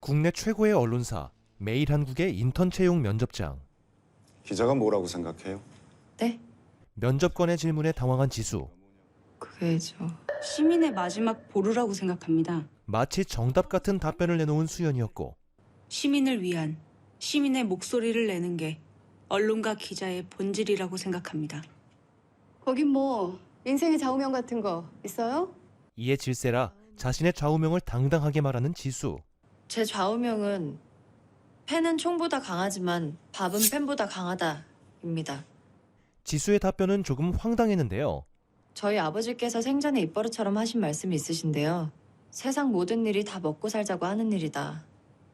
국내 최고의 언론사 매일한국의 인턴 채용 면접장. 기자가 뭐라고 생각해요? 네? 면접관의 질문에 당황한 지수. 그게 시민의 마지막 보루라고 생각합니다. 마치 정답 같은 답변을 내놓은 수연이었고, 시민을 위한 시민의 목소리를 내는 게 언론과 기자의 본질이라고 생각합니다. 거긴 뭐 인생의 좌우명 같은 거 있어요? 이에 질세라 자신의 좌우명을 당당하게 말하는 지수. 제 좌우명은 팬은 총보다 강하지만 밥은 팬보다 강하다입니다. 지수의 답변은 조금 황당했는데요. 저희 아버지께서 생전에 입버릇처럼 하신 말씀이 있으신데요. 세상 모든 일이 다 먹고 살자고 하는 일이다.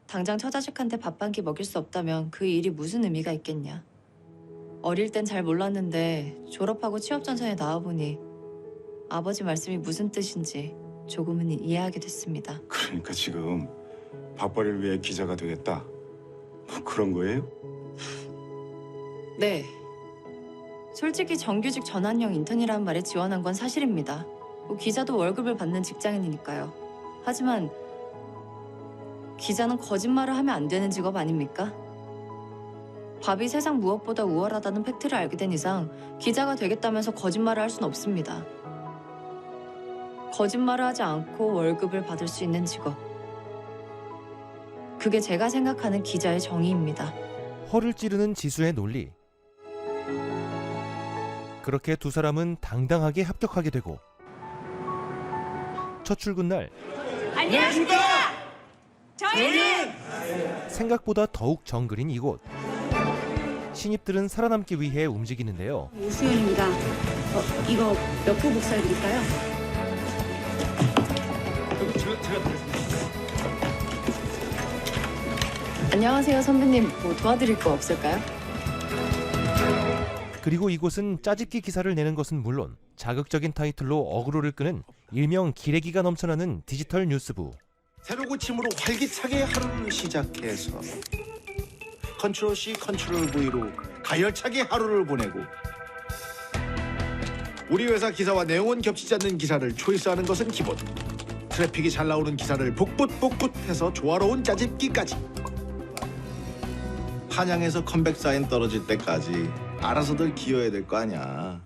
당장 처자식한테 밥 한 끼 먹일 수 없다면 그 일이 무슨 의미가 있겠냐. 어릴 땐 잘 몰랐는데 졸업하고 취업 전선에 나와보니 아버지 말씀이 무슨 뜻인지 조금은 이해하게 됐습니다. 그러니까 지금 밥벌이를 위해 기자가 되겠다. 뭐 그런 거예요? 네. 솔직히 정규직 전환형 인턴이라는 말에 지원한 건 사실입니다. 뭐 기자도 월급을 받는 직장인이니까요. 하지만 기자는 거짓말을 하면 안 되는 직업 아닙니까? 밥이 세상 무엇보다 우월하다는 팩트를 알게 된 이상 기자가 되겠다면서 거짓말을 할 수는 없습니다. 거짓말을 하지 않고 월급을 받을 수 있는 직업. 그게 제가 생각하는 기자의 정의입니다. 허를 찌르는 지수의 논리. 그렇게 두 사람은 당당하게 합격하게 되고, 첫 출근 날 안녕하십니까! 저희는 생각보다 더욱 정글인 이곳. 신입들은 살아남기 위해 움직이는데요. 오수연입니다. 이거 몇 부 복사해 드릴까요? 안녕하세요, 선배님. 뭐 도와드릴 거 없을까요? 그리고 이곳은 짜집기 기사를 내는 것은 물론 자극적인 타이틀로 어그로를 끄는 일명 기레기가 넘쳐나는 디지털 뉴스부. 새로 고침으로 활기차게 하루를 시작해서 컨트롤 C, 컨트롤 V로 가열차게 하루를 보내고 우리 회사 기사와 내용은 겹치지 않는 기사를 초이스하는 것은 기본. 트래픽이 잘 나오는 기사를 복붙해서 조화로운 짜집기까지. 한양에서 컴백 사인 떨어질 때까지 알아서들 기어야 될 거 아니야.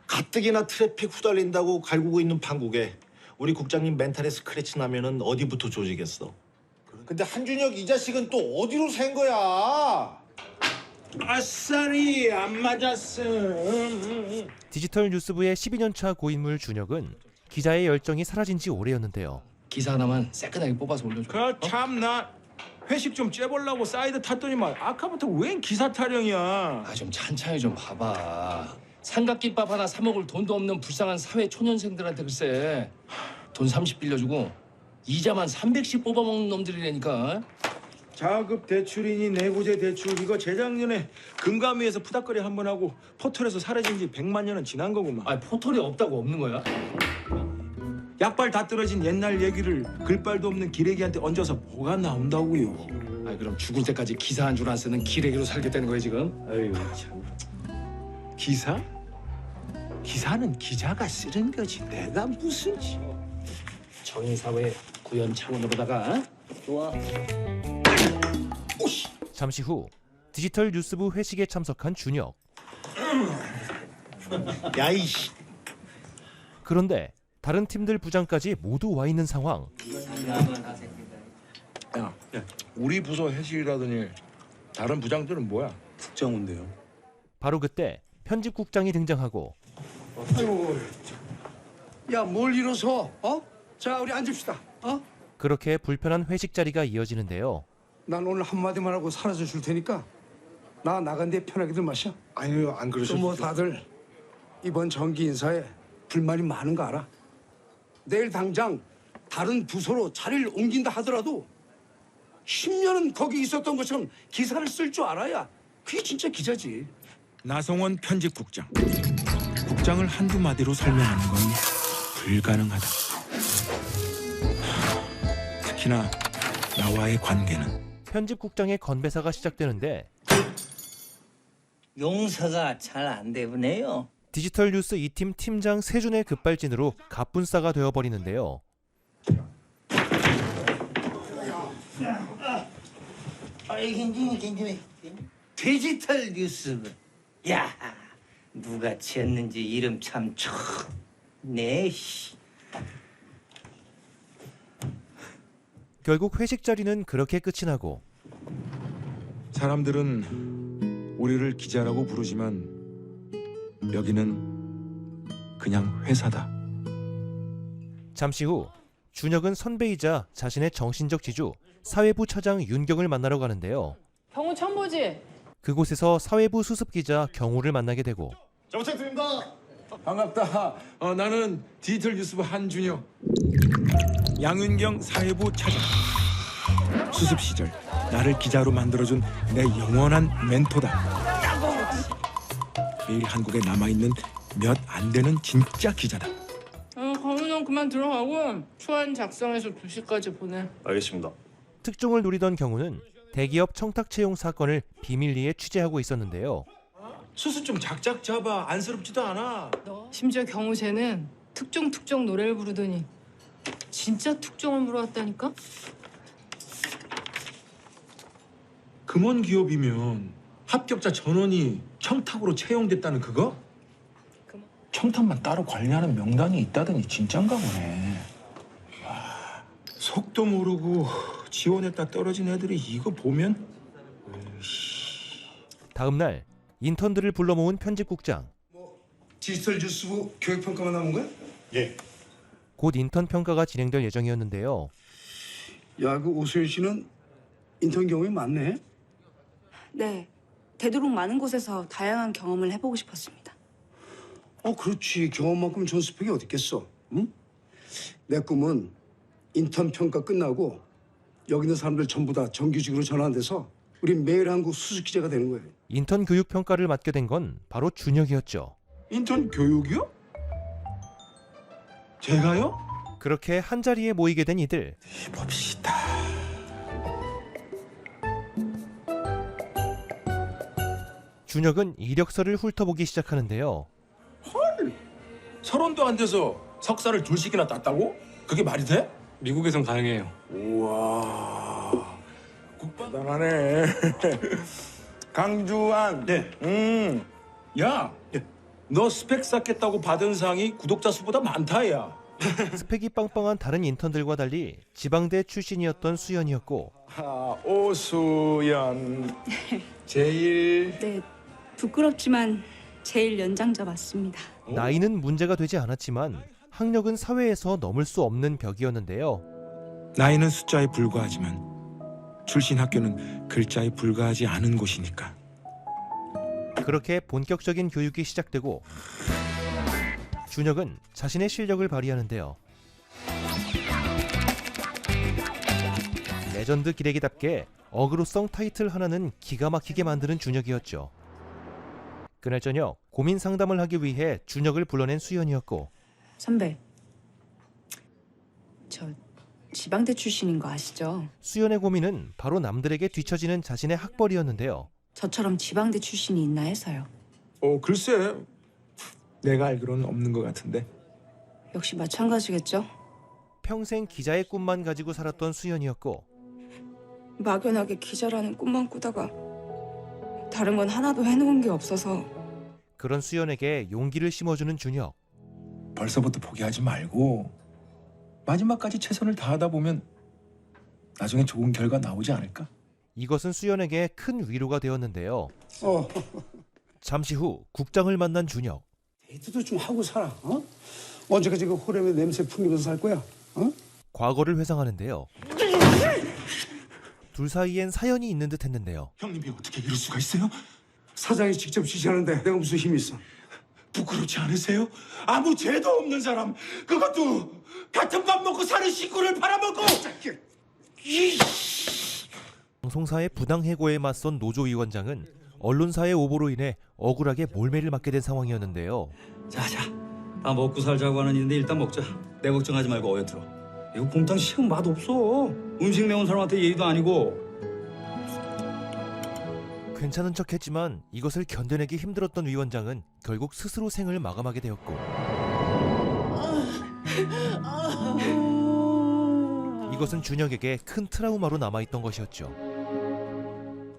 가뜩이나 트래픽 후달린다고 갈구고 있는 판국에 우리 국장님 멘탈에 스크래치 나면은 어디부터 조지겠어. 근데 한준혁 이 자식은 또 어디로 샌 거야? 아싸리 안 맞았어. 디지털 뉴스부의 12년차 고인물 준혁은 기자의 열정이 사라진 지 오래였는데요. 기사 하나만 새끈하게 뽑아서 올려줘. 그 참나 회식 좀 째보려고 사이드 탔더니만 아까부터 웬 기사 타령이야. 좀 찬찬히 좀 봐봐. 삼각김밥 하나 사 먹을 돈도 없는 불쌍한 사회 초년생들한테 글쎄 돈 30 빌려주고 이자만 300씩 뽑아먹는 놈들이라니까. 자급 대출이니 내부재 대출 이거 재작년에 금감위에서 푸닥거리 한 번 하고 포털에서 사라진 지 100만 년은 지난 거구만. 포털이 없다고 없는 거야? 약발 다 떨어진 옛날 얘기를 글발도 없는 기레기한테 얹어서 뭐가 나온다고요. 그럼 죽을 때까지 기사 한 줄 안 쓰는 기레기로 살겠다는 거야 지금? 아유 참. 기사? 기사는 기자가 쓰는 거지 내가 무슨 정의사회 구현 차원으로다가 좋아. 잠시 후 디지털 뉴스부 회식에 참석한 준혁. 야이씨. 그런데 다른 팀들 부장까지 모두 와 있는 상황. 야, 우리 부서 회식이라더니 다른 부장들은 뭐야? 국정원데요. 바로 그때 편집국장이 등장하고 아이고, 야, 뭘 이뤄서? 자, 우리 앉읍시다. 그렇게 불편한 회식 자리가 이어지는데요. 난 오늘 한마디만 하고 사라져 줄 테니까 나 나간 데 편하게들 마셔. 아유 안 그러셔도. 뭐 다들 이번 정기 인사에 불만이 많은 거 알아? 내일 당장 다른 부서로 자리를 옮긴다 하더라도 10년은 거기 있었던 것처럼 기사를 쓸 줄 알아야 그게 진짜 기자지. 나성원 편집국장. 국장을 한두 마디로 설명하는 건 불가능하다. 특히나 나와의 관계는. 편집국장의 건배사가 시작되는데 용서가 잘 안 되네요. 디지털 뉴스 2팀 팀장 세준의 급발진으로 갑분싸가 되어버리는데요. 괜찮아. 디지털 뉴스. 야, 누가 지었는지 이름 참 좋네. 결국 회식 자리는 그렇게 끝이 나고 사람들은 우리를 기자라고 부르지만 여기는 그냥 회사다. 잠시 후 준혁은 선배이자 자신의 정신적 지주 사회부 차장 윤경을 만나러 가는데요. 경우 처음 보지? 그곳에서 사회부 수습기자 경우를 만나게 되고 반갑다. 나는 디지털 뉴스부 한준혁. 양윤경 사회부 차장. 수습 시절 나를 기자로 만들어준 내 영원한 멘토다. 매일 한국에 남아있는 몇 안 되는 진짜 기자다. 강윤영 그만 들어가고 초안 작성해서 2시까지 보내. 알겠습니다. 특종을 누리던 경우는 대기업 청탁 채용 사건을 비밀리에 취재하고 있었는데요. 수수 좀 작작 잡아. 안쓰럽지도 않아. 심지어 경우 쟤는 특종 노래를 부르더니 진짜 특종을 물어왔다니까? 금원 기업이면 합격자 전원이 청탁으로 채용됐다는 그거? 청탁만 따로 관리하는 명단이 있다더니 진짠가 보네. 와, 속도 모르고 지원했다 떨어진 애들이 이거 보면 다음 날 인턴들을 불러 모은 편집국장. 디지털 뉴스부 교육평가만 남은 거야? 예. 곧 인턴 평가가 진행될 예정이었는데요. 야, 그 오수연 씨는 인턴 경험이 많네. 네, 되도록 많은 곳에서 다양한 경험을 해보고 싶었습니다. 그렇지. 경험만큼 좋은 스펙이 어디 있겠어. 응? 내 꿈은 인턴 평가 끝나고 여기 있는 사람들 전부 다 정규직으로 전환돼서 우리 매일 한국 수습 기자가 되는 거예요. 인턴 교육 평가를 맡게 된 건 바로 준혁이었죠. 인턴 교육이요? 제가요? 그렇게 한자리에 모이게 된 이들. 봅시다. 준혁은 이력서를 훑어보기 시작하는데요. 서론도 안 돼서 석사를 2씩이나 땄다고? 그게 말이 돼? 미국에선 가능해요. 우와, 대단하네. 강주환. 네. 야, 너 스펙 쌓겠다고 받은 상이 구독자 수보다 많다, 야. 스펙이 빵빵한 다른 인턴들과 달리 지방대 출신이었던 수연이었고 오수연 제일. 네, 부끄럽지만 제일 연장자 맞습니다. 나이는 문제가 되지 않았지만 학력은 사회에서 넘을 수 없는 벽이었는데요. 나이는 숫자에 불과하지만 출신 학교는 글자에 불과하지 않은 곳이니까. 그렇게 본격적인 교육이 시작되고 준혁은 자신의 실력을 발휘하는데요. 레전드 기레기답게 어그로성 타이틀 하나는 기가 막히게 만드는 준혁이었죠. 그날 저녁 고민 상담을 하기 위해 준혁을 불러낸 수연이었고 선배, 저 지방대 출신인 거 아시죠? 수연의 고민은 바로 남들에게 뒤처지는 자신의 학벌이었는데요. 저처럼 지방대 출신이 있나 해서요. 글쎄, 내가 알기로는 없는 것 같은데. 역시 마찬가지겠죠? 평생 기자의 꿈만 가지고 살았던 수연이었고 막연하게 기자라는 꿈만 꾸다가 다른 건 하나도 해놓은 게 없어서 그런 수연에게 용기를 심어주는 준혁. 벌써부터 포기하지 말고 마지막까지 최선을 다하다 보면 나중에 좋은 결과 나오지 않을까? 이것은 수연에게 큰 위로가 되었는데요. 어, 잠시 후 국장을 만난 준혁. 데이트도 좀 하고 살아. 언제까지 그 호렘의 냄새 풍기면서 살 거야? 과거를 회상하는데요. 둘 사이엔 사연이 있는 듯 했는데요. 형님이 어떻게 이럴 수가 있어요? 사장이 직접 지시하는데 내가 무슨 힘이 있어? 부끄럽지 않으세요? 아무 죄도 없는 사람, 그것도 같은 밥 먹고 사는 식구를 팔아먹고. 방송사의 부당 해고에 맞선 노조위원장은 언론사의 오보로 인해 억울하게 몰매를 맞게 된 상황이었는데요. 자자, 다 먹고 살자고 하는 일인데 일단 먹자. 내 걱정하지 말고 어여 들어. 이거 곰탕 식은 맛 없어. 음식 매운 사람한테 예의도 아니고. 괜찮은 척했지만 이것을 견뎌내기 힘들었던 위원장은 결국 스스로 생을 마감하게 되었고 이것은 준혁에게 큰 트라우마로 남아있던 것이었죠.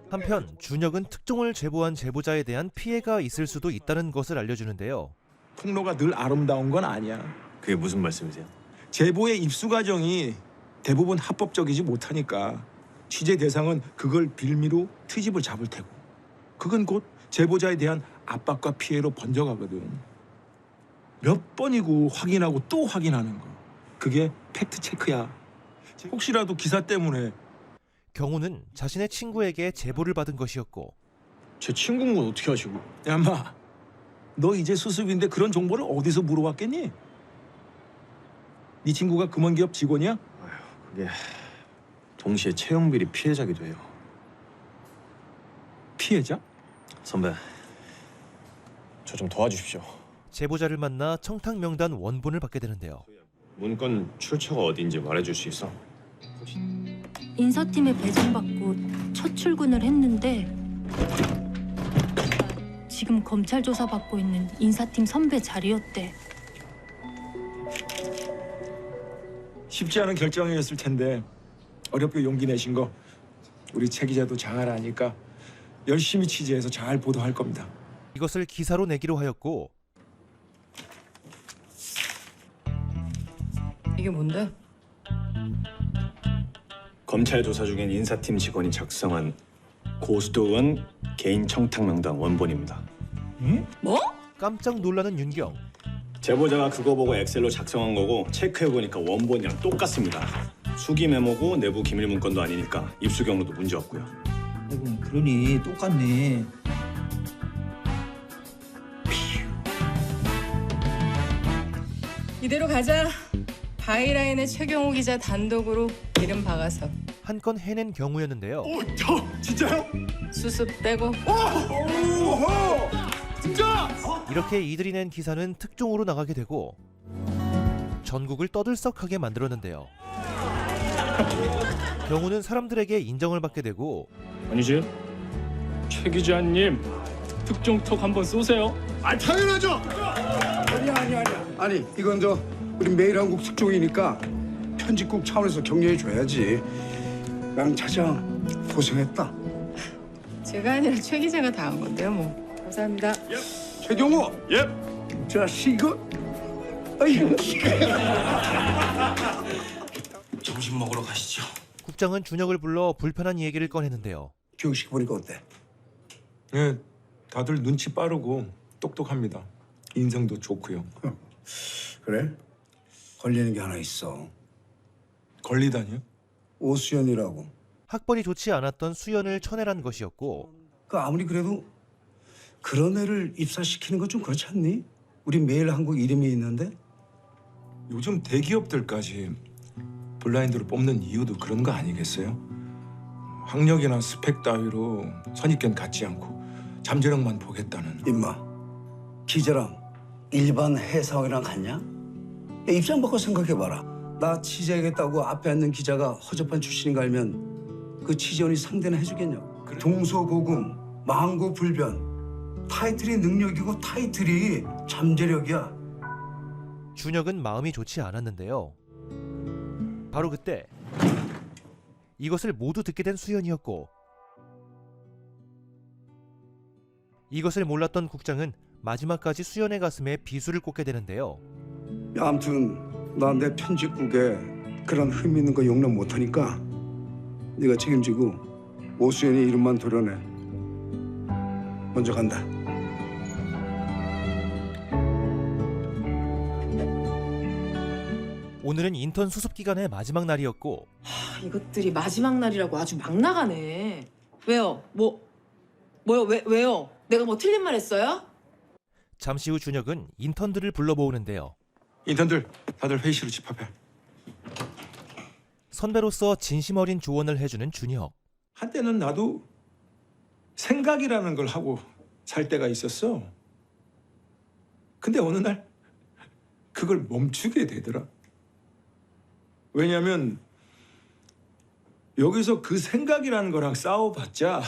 한편 준혁은 특종을 제보한 제보자에 대한 피해가 있을 수도 있다는 것을 알려주는데요. 폭로가 늘 아름다운 건 아니야. 그게 무슨 말씀이세요? 제보의 입수 과정이 대부분 합법적이지 못하니까 취재 대상은 그걸 빌미로 트집을 잡을 테고 그건 곧 제보자에 대한 압박과 피해로 번져가거든. 몇 번이고 확인하고 또 확인하는 거. 그게 팩트 체크야. 혹시라도 기사 때문에. 경우는 자신의 친구에게 제보를 받은 것이었고 제 친구인 건 어떻게 하시고? 야, 인마. 너 이제 수습인데 그런 정보를 어디서 물어봤겠니? 네 친구가 금원기업 직원이야? 그게 동시에 채용비리 피해자기도 해요. 피해자? 선배, 저 좀 도와주십시오. 제보자를 만나 청탁 명단 원본을 받게 되는데요. 문건 출처가 어딘지 말해줄 수 있어? 인사팀에 배정받고 첫 출근을 했는데 지금 검찰 조사 받고 있는 인사팀 선배 자리였대. 쉽지 않은 결정이었을 텐데 어렵게 용기 내신 거 우리 최 기자도 잘 아니까 열심히 취재해서 잘 보도할 겁니다. 이것을 기사로 내기로 하였고 이게 뭔데? 검찰 조사 중인 인사팀 직원이 작성한 고수도원 개인 청탁 명단 원본입니다. 뭐? 깜짝 놀라는 윤경. 제보자가 그거 보고 엑셀로 작성한 거고 체크해보니까 원본이랑 똑같습니다. 수기 메모고 내부 기밀 문건도 아니니까 입수 경로도 문제 없고요. 아이고, 그러니 똑같네. 이대로 가자. 바이라인의 최경호 기자 단독으로 이름 박아서 한 건 해낸 경우였는데요. 진짜요? 수습 떼고. 오호! 진짜! 이렇게 이들이 낸 기사는 특종으로 나가게 되고 전국을 떠들썩하게 만들었는데요. 경우는 사람들에게 인정을 받게 되고 아니지? 최 기자님 특종톡 한번 쏘세요. 아, 당연하죠. 아니야. 아니, 이건 우리 매일한국 특종이니까 편집국 차원에서 격려해 줘야지. 양 차장 고생했다. 제가 아니라 최 기자가 다 한 건데요, 뭐. 감사합니다. 최경호. 자식은. 아이고. 점심 먹으러 가시죠. 국장은 준혁을 불러 불편한 얘기를 꺼내는데요. 교육시켜 보니까 어때? 예, 다들 눈치 빠르고 똑똑합니다. 인성도 좋고요. 그래? 걸리는 게 하나 있어. 걸리다니요? 오수연이라고. 학벌이 좋지 않았던 수연을 쳐내란 것이었고 그 아무리 그래도 그런 애를 입사시키는 건 좀 그렇지 않니? 우리 매일 한국 이름이 있는데. 요즘 대기업들까지 블라인드로 뽑는 이유도 그런 거 아니겠어요? 학력이나 스펙 따위로 선입견 갖지 않고 잠재력만 보겠다는. 임마, 기자랑 일반 회사원이랑 같냐? 야, 입장 바꿔 생각해봐라. 나 취재하겠다고 앞에 앉는 기자가 허접한 출신인 거 알면 그 취재원이 상대는 해주겠냐고. 그래. 동서고금, 망고불변. 타이틀이 능력이고 타이틀이 잠재력이야. 준혁은 마음이 좋지 않았는데요. 바로 그때 이것을 모두 듣게 된 수연이었고 이것을 몰랐던 국장은 마지막까지 수연의 가슴에 비수를 꽂게 되는데요. 야, 아무튼 나 내 편집국에 그런 흠 있는 거 용납 못하니까 네가 책임지고 오수연이 이름만 도려내. 먼저 간다. 오늘은 인턴 수습 기간의 마지막 날이었고 이것들이 마지막 날이라고 아주 막 나가네. 왜요? 뭐요? 왜요? 내가 뭐 틀린 말 했어요? 잠시 후 준혁은 인턴들을 불러 모으는데요. 인턴들 다들 회의실로 집합해. 선배로서 진심 어린 조언을 해주는 준혁. 한때는 나도 생각이라는 걸 하고 살 때가 있었어. 근데 어느 날 그걸 멈추게 되더라. 왜냐면 여기서 그 생각이라는 거랑 싸워봤자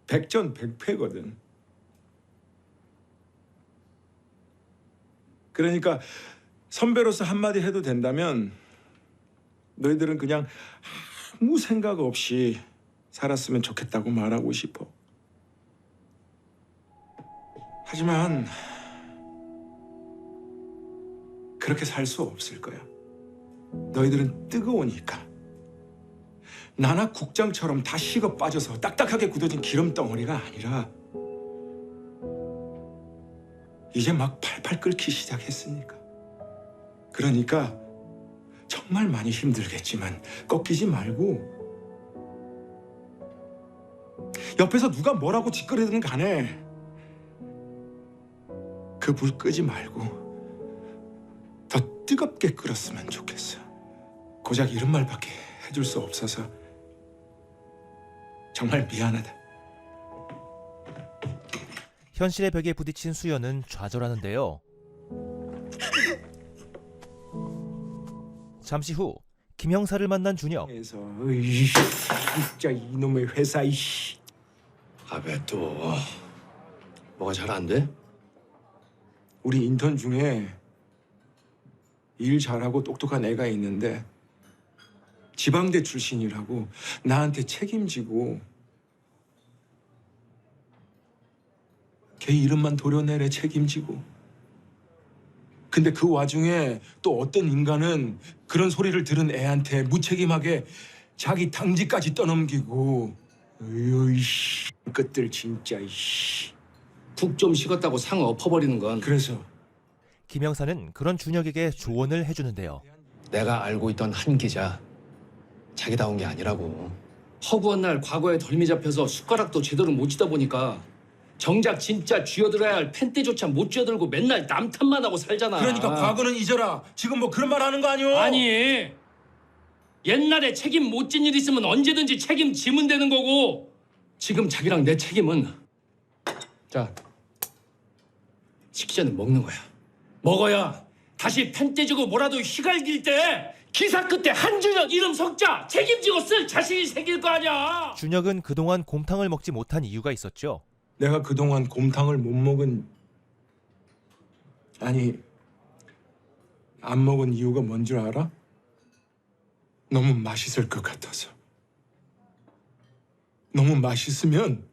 백전백패거든. 그러니까 선배로서 한마디 해도 된다면 너희들은 그냥 아무 생각 없이 살았으면 좋겠다고 말하고 싶어. 하지만 그렇게 살 수 없을 거야. 너희들은 뜨거우니까. 나나 국장처럼 다 식어 빠져서 딱딱하게 굳어진 기름 덩어리가 아니라 이제 막 팔팔 끓기 시작했으니까. 그러니까 정말 많이 힘들겠지만 꺾이지 말고 옆에서 누가 뭐라고 짓거리든 간에 그 불 끄지 말고 더 뜨겁게 끓었으면 좋겠어. 고작 이런 말밖에 해줄 수 없어서 정말 미안하다. 현실의 벽에 부딪힌 수연은 좌절하는데요. 잠시 후 김 형사를 만난 준혁. 진짜 이놈의 회사 이씨. 아, 왜 또? 뭐가 잘 안 돼? 우리 인턴 중에 일 잘하고 똑똑한 애가 있는데 지방대 출신이라고 나한테 책임지고 걔 이름만 도려내래 책임지고. 근데 그 와중에 또 어떤 인간은 그런 소리를 들은 애한테 무책임하게 자기 당직까지 떠넘기고. 으이씨, 끝들 진짜 이씨. 푹 좀 식었다고 상 엎어버리는 건. 그래서 김 형사는 그런 준혁에게 조언을 해주는데요. 내가 알고 있던 한 기자 자기다운 게 아니라고. 허구한 날 과거에 덜미 잡혀서 숟가락도 제대로 못 쥐다 보니까 정작 진짜 쥐어들어야 할 펜대조차 못 쥐어들고 맨날 남 탓만 하고 살잖아. 그러니까 과거는 잊어라. 지금 뭐 그런 말 하는 거 아니오? 아니, 옛날에 책임 못 진 일 있으면 언제든지 책임지면 되는 거고, 지금 자기랑 내 책임은 자, 식기 전에 먹는 거야. 먹어야 다시 펜대지고 뭐라도 휘갈길 때 기사 끝에 한준혁 이름 석자 책임지고 쓸 자신이 생길 거 아니야. 준혁은 그동안 곰탕을 먹지 못한 이유가 있었죠. 내가 그동안 곰탕을 못 먹은, 아니 안 먹은 이유가 뭔 줄 알아? 너무 맛있을 것 같아서. 너무 맛있으면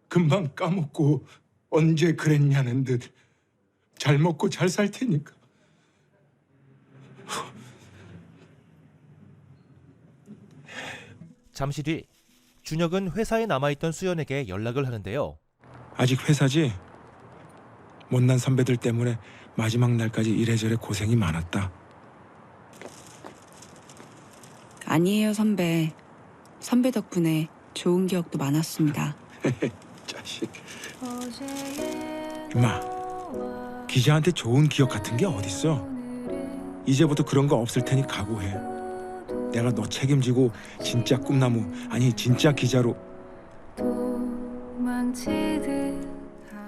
금방 까먹고 언제 그랬냐는 듯 잘 먹고 잘 살 테니까. 잠시 뒤 준혁은 회사에 남아있던 수연에게 연락을 하는데요. 아직 회사지? 못난 선배들 때문에 마지막 날까지 이래저래 고생이 많았다. 아니에요, 선배. 선배 덕분에 좋은 기억도 많았습니다. 자식. 임마, 기자한테 좋은 기억 같은 게 어딨어? 이제부터 그런 거 없을 테니 각오해. 내가 너 책임지고 진짜 꿈나무, 아니 진짜 기자로.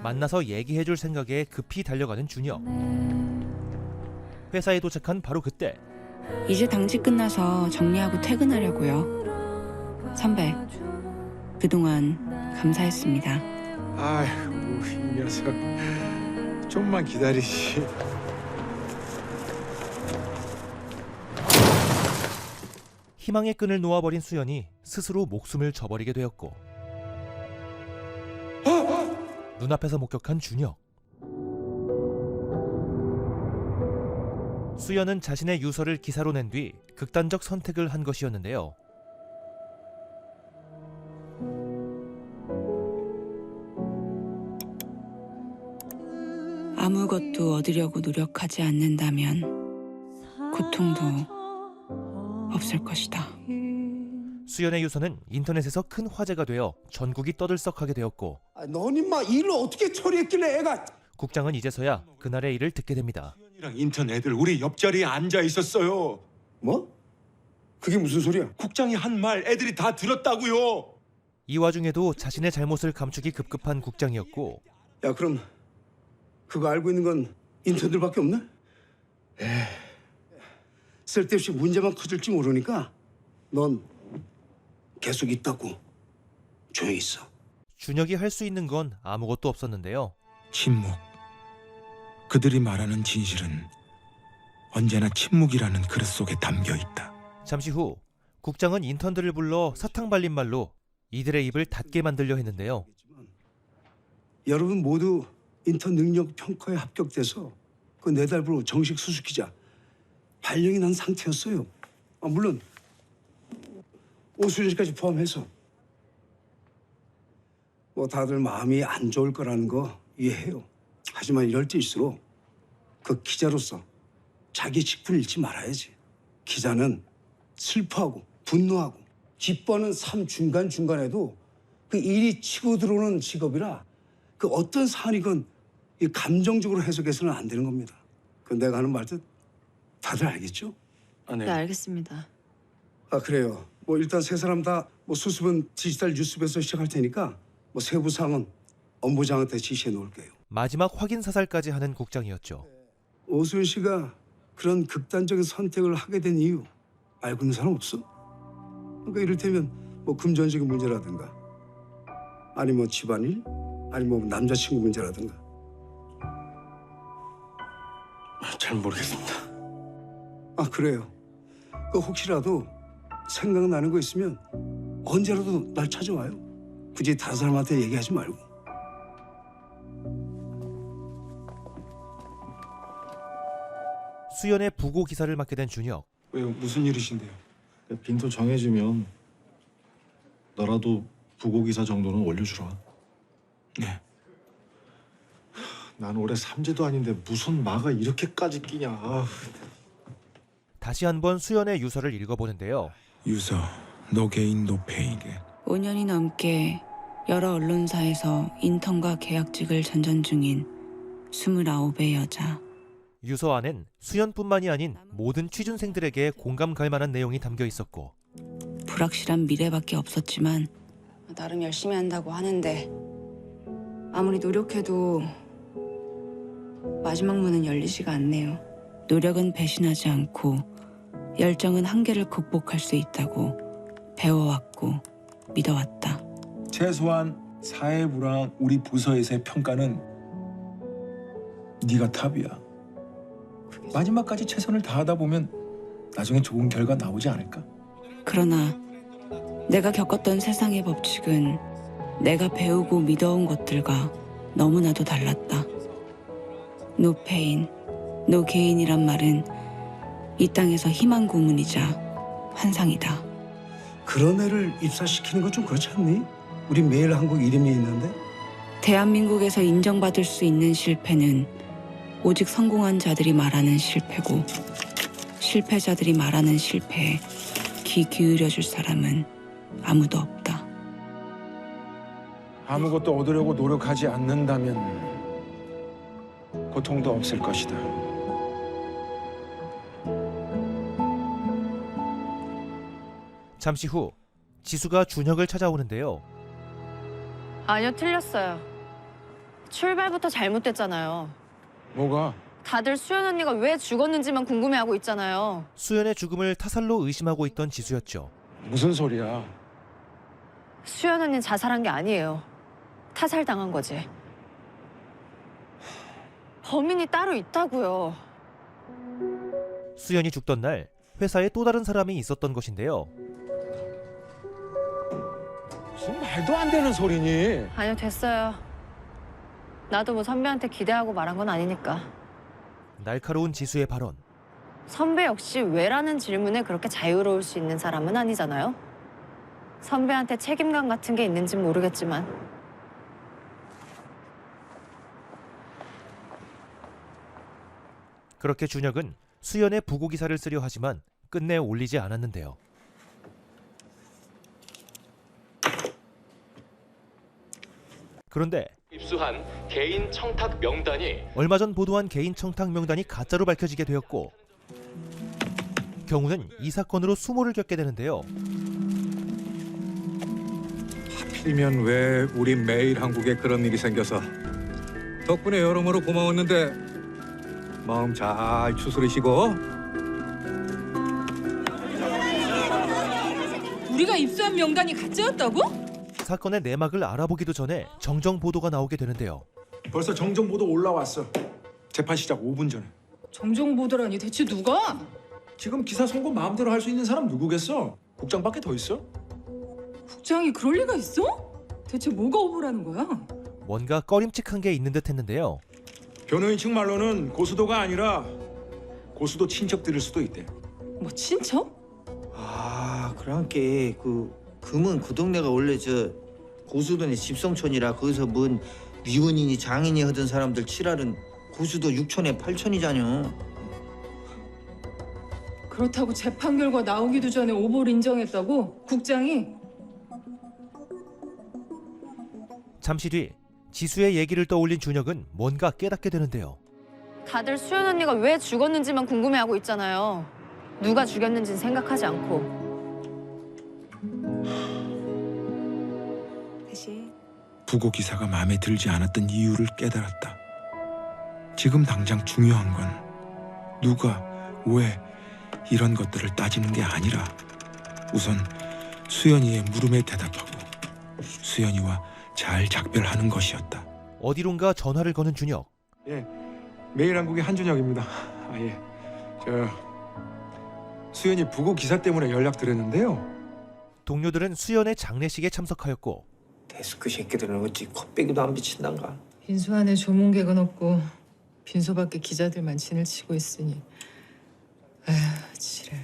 만나서 얘기해줄 생각에 급히 달려가는 준혁. 회사에 도착한 바로 그때 이제 당직 끝나서 정리하고 퇴근하려고요. 선배, 그동안 감사했습니다. 아이고 이 녀석, 좀만 기다리지. 희망의 끈을 놓아버린 수연이 스스로 목숨을 저버리게 되었고, 눈앞에서 목격한 준혁. 수연은 자신의 유서를 기사로 낸 뒤 극단적 선택을 한 것이었는데요. 아무것도 얻으려고 노력하지 않는다면 고통도 없을 것이다. 수연의 유서는 인터넷에서 큰 화제가 되어 전국이 떠들썩하게 되었고, 넌 임마 일을 어떻게 처리했길래 애가. 국장은 이제서야 그날의 일을 듣게 됩니다. 수연이랑 인턴 애들 우리 옆자리에 앉아 있었어요. 뭐? 그게 무슨 소리야? 국장이 한 말 애들이 다 들었다고요. 이 와중에도 자신의 잘못을 감추기 급급한 국장이었고, 야, 그럼 그거 알고 있는 건 인턴들밖에 없네? 쓸데없이 문제만 커질지 모르니까 넌 계속 있다고 조용히 있어. 준혁이 할 수 있는 건 아무것도 없었는데요. 침묵. 그들이 말하는 진실은 언제나 침묵이라는 그릇 속에 담겨 있다. 잠시 후 국장은 인턴들을 불러 사탕 발린 말로 이들의 입을 닫게 만들려 했는데요. 여러분 모두 인턴 능력 평가에 합격돼서 그 4달부로 정식 수습기자 발령이 난 상태였어요. 물론 오수연 씨까지 포함해서. 뭐 다들 마음이 안 좋을 거라는 거 이해해요. 하지만 이럴 때일수록 그 기자로서 자기 직분을 잃지 말아야지. 기자는 슬퍼하고 분노하고 기뻐하는 삶 중간중간에도 그 일이 치고 들어오는 직업이라 그 어떤 사안이건 이 감정적으로 해석해서는 안 되는 겁니다. 그 내가 하는 말도 다들 알겠죠? 네, 알겠습니다. 그래요. 뭐 일단 세 사람 다 뭐 수습은 디지털 뉴스에서 시작할 테니까 뭐 세부 사항은 엄부장한테 지시해 놓을게요. 마지막 확인 사살까지 하는 국장이었죠. 오수연 씨가 그런 극단적인 선택을 하게 된 이유 알고 있는 사람 없어? 그러니까 이를테면 뭐 금전적인 문제라든가 아니 뭐 집안일 아니 뭐 남자친구 문제라든가. 잘 모르겠습니다. 그래요. 그 혹시라도 생각나는 거 있으면 언제라도 날 찾아와요. 굳이 다른 사람한테 얘기하지 말고. 수연의 부고 기사를 맡게 된 준혁. 왜요? 무슨 일이신데요? 빈도 정해지면 너라도 부고기사 정도는 올려주라. 네. 난 올해 삼재도 아닌데 무슨 마가 이렇게까지 끼냐. 다시 한번 수연의 유서를 읽어보는데요. 유서, no gain, no pain. 5년이 넘게 여러 언론사에서 인턴과 계약직을 전전 중인 29의 여자. 유서 안엔 수연뿐만이 아닌 모든 취준생들에게 공감 갈 만한 내용이 담겨 있었고 불확실한 미래밖에 없었지만 나름 열심히 한다고 하는데 아무리 노력해도 마지막 문은 열리지가 않네요. 노력은 배신하지 않고 열정은 한계를 극복할 수 있다고 배워왔고 믿어왔다. 최소한 사회부랑 우리 부서에서의 평가는 네가 탑이야. 마지막까지 최선을 다하다 보면 나중에 좋은 결과 나오지 않을까? 그러나 내가 겪었던 세상의 법칙은 내가 배우고 믿어온 것들과 너무나도 달랐다. No pain, no gain이란 말은 이 땅에서 희망 고문이자 환상이다. 그런 애를 입사시키는 건 좀 그렇지 않니? 우리 매일 한국 이름이 있는데. 대한민국에서 인정받을 수 있는 실패는 오직 성공한 자들이 말하는 실패고 실패자들이 말하는 실패에 귀 기울여줄 사람은 아무도 없다. 아무것도 얻으려고 노력하지 않는다면 고통도 없을 것이다. 잠시 후 지수가 준혁을 찾아오는데요. 아니요, 틀렸어요. 출발부터 잘못됐잖아요. 뭐가? 다들 수연 언니가 왜 죽었는지만 궁금해하고 있잖아요. 수연의 죽음을 타살로 의심하고 있던 지수였죠. 무슨 소리야? 수연 언니는 자살한 게 아니에요. 타살당한 거지. 범인이 따로 있다고요. 수연이 죽던 날 회사에 또 다른 사람이 있었던 것인데요. 무슨 말도 안 되는 소리니? 아니요, 됐어요. 나도 뭐 선배한테 기대하고 말한 건 아니니까. 날카로운 지수의 발언. 선배 역시 왜라는 질문에 그렇게 자유로울 수 있는 사람은 아니잖아요. 선배한테 책임감 같은 게 있는진 모르겠지만. 그렇게 준혁은 수연의 부고 기사를 쓰려 하지만 끝내 올리지 않았는데요. 그런데 입수한 개인 청탁 명단이 얼마 전 보도한 개인 청탁 명단이 가짜로 밝혀지게 되었고 경우는 이 사건으로 수모를 겪게 되는데요. 하필이면 왜 우리 매일 한국에 그런 일이 생겨서 덕분에 여러모로 고마웠는데 마음 잘 추스리시고. 우리가 입수한 명단이 가짜였다고? 사건의 내막을 알아보기도 전에 정정 보도가 나오게 되는데요. 벌써 정정 보도 올라왔어. 재판 시작 5분 전에. 정정 보도라니 대체 누가? 지금 기사 송고 마음대로 할 수 있는 사람 누구겠어? 국장밖에 더 있어? 국장이 그럴 리가 있어? 대체 뭐가 오보라는 거야? 뭔가 꺼림칙한 게 있는 듯 했는데요. 변호인 측 말로는 고수도가 아니라 고수도 친척들일 수도 있대. 뭐 친척? 아, 그러니까 금은 그 동네가 원래 저 고수도네 집성촌이라 거기서 뭔 미혼이니 장인이 하던 사람들 칠할은 고수도 6촌에 8촌이잖여. 그렇다고 재판 결과 나오기도 전에 오보를 인정했다고? 국장이? 잠시 뒤 지수의 얘기를 떠올린 준혁은 뭔가 깨닫게 되는데요. 다들 수연 언니가 왜 죽었는지만 궁금해하고 있잖아요. 누가 죽였는지는 생각하지 않고. 다시 부고 기사가 마음에 들지 않았던 이유를 깨달았다. 지금 당장 중요한 건 누가 왜 이런 것들을 따지는 게 아니라 우선 수연이의 물음에 대답하고 수연이와 잘 작별하는 것이었다. 어디론가 전화를 거는 준혁. 예, 매일한국의 한준혁입니다. 예, 저 수연이 부고 기사 때문에 연락드렸는데요. 동료들은 수연의 장례식에 참석하였고 데스크 새끼들은 어찌 콧배기도 안 비친단가. 빈소 안에 조문객은 없고 빈소 밖에 기자들만 진을 치고 있으니 아휴 지랄.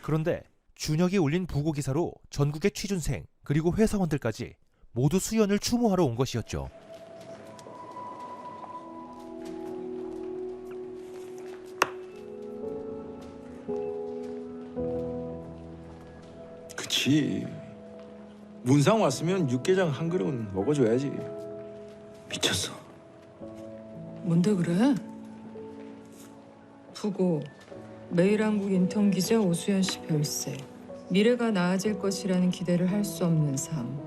그런데 준혁이 올린 부고 기사로 전국의 취준생 그리고 회사원들까지 모두 수연을 추모하러 온 것이었죠. 그치. 문상 왔으면 육개장 한 그릇은 먹어줘야지. 미쳤어. 뭔데 그래? 부고 매일한국 인턴 기자 오수연 씨 별세. 미래가 나아질 것이라는 기대를 할 수 없는 삶.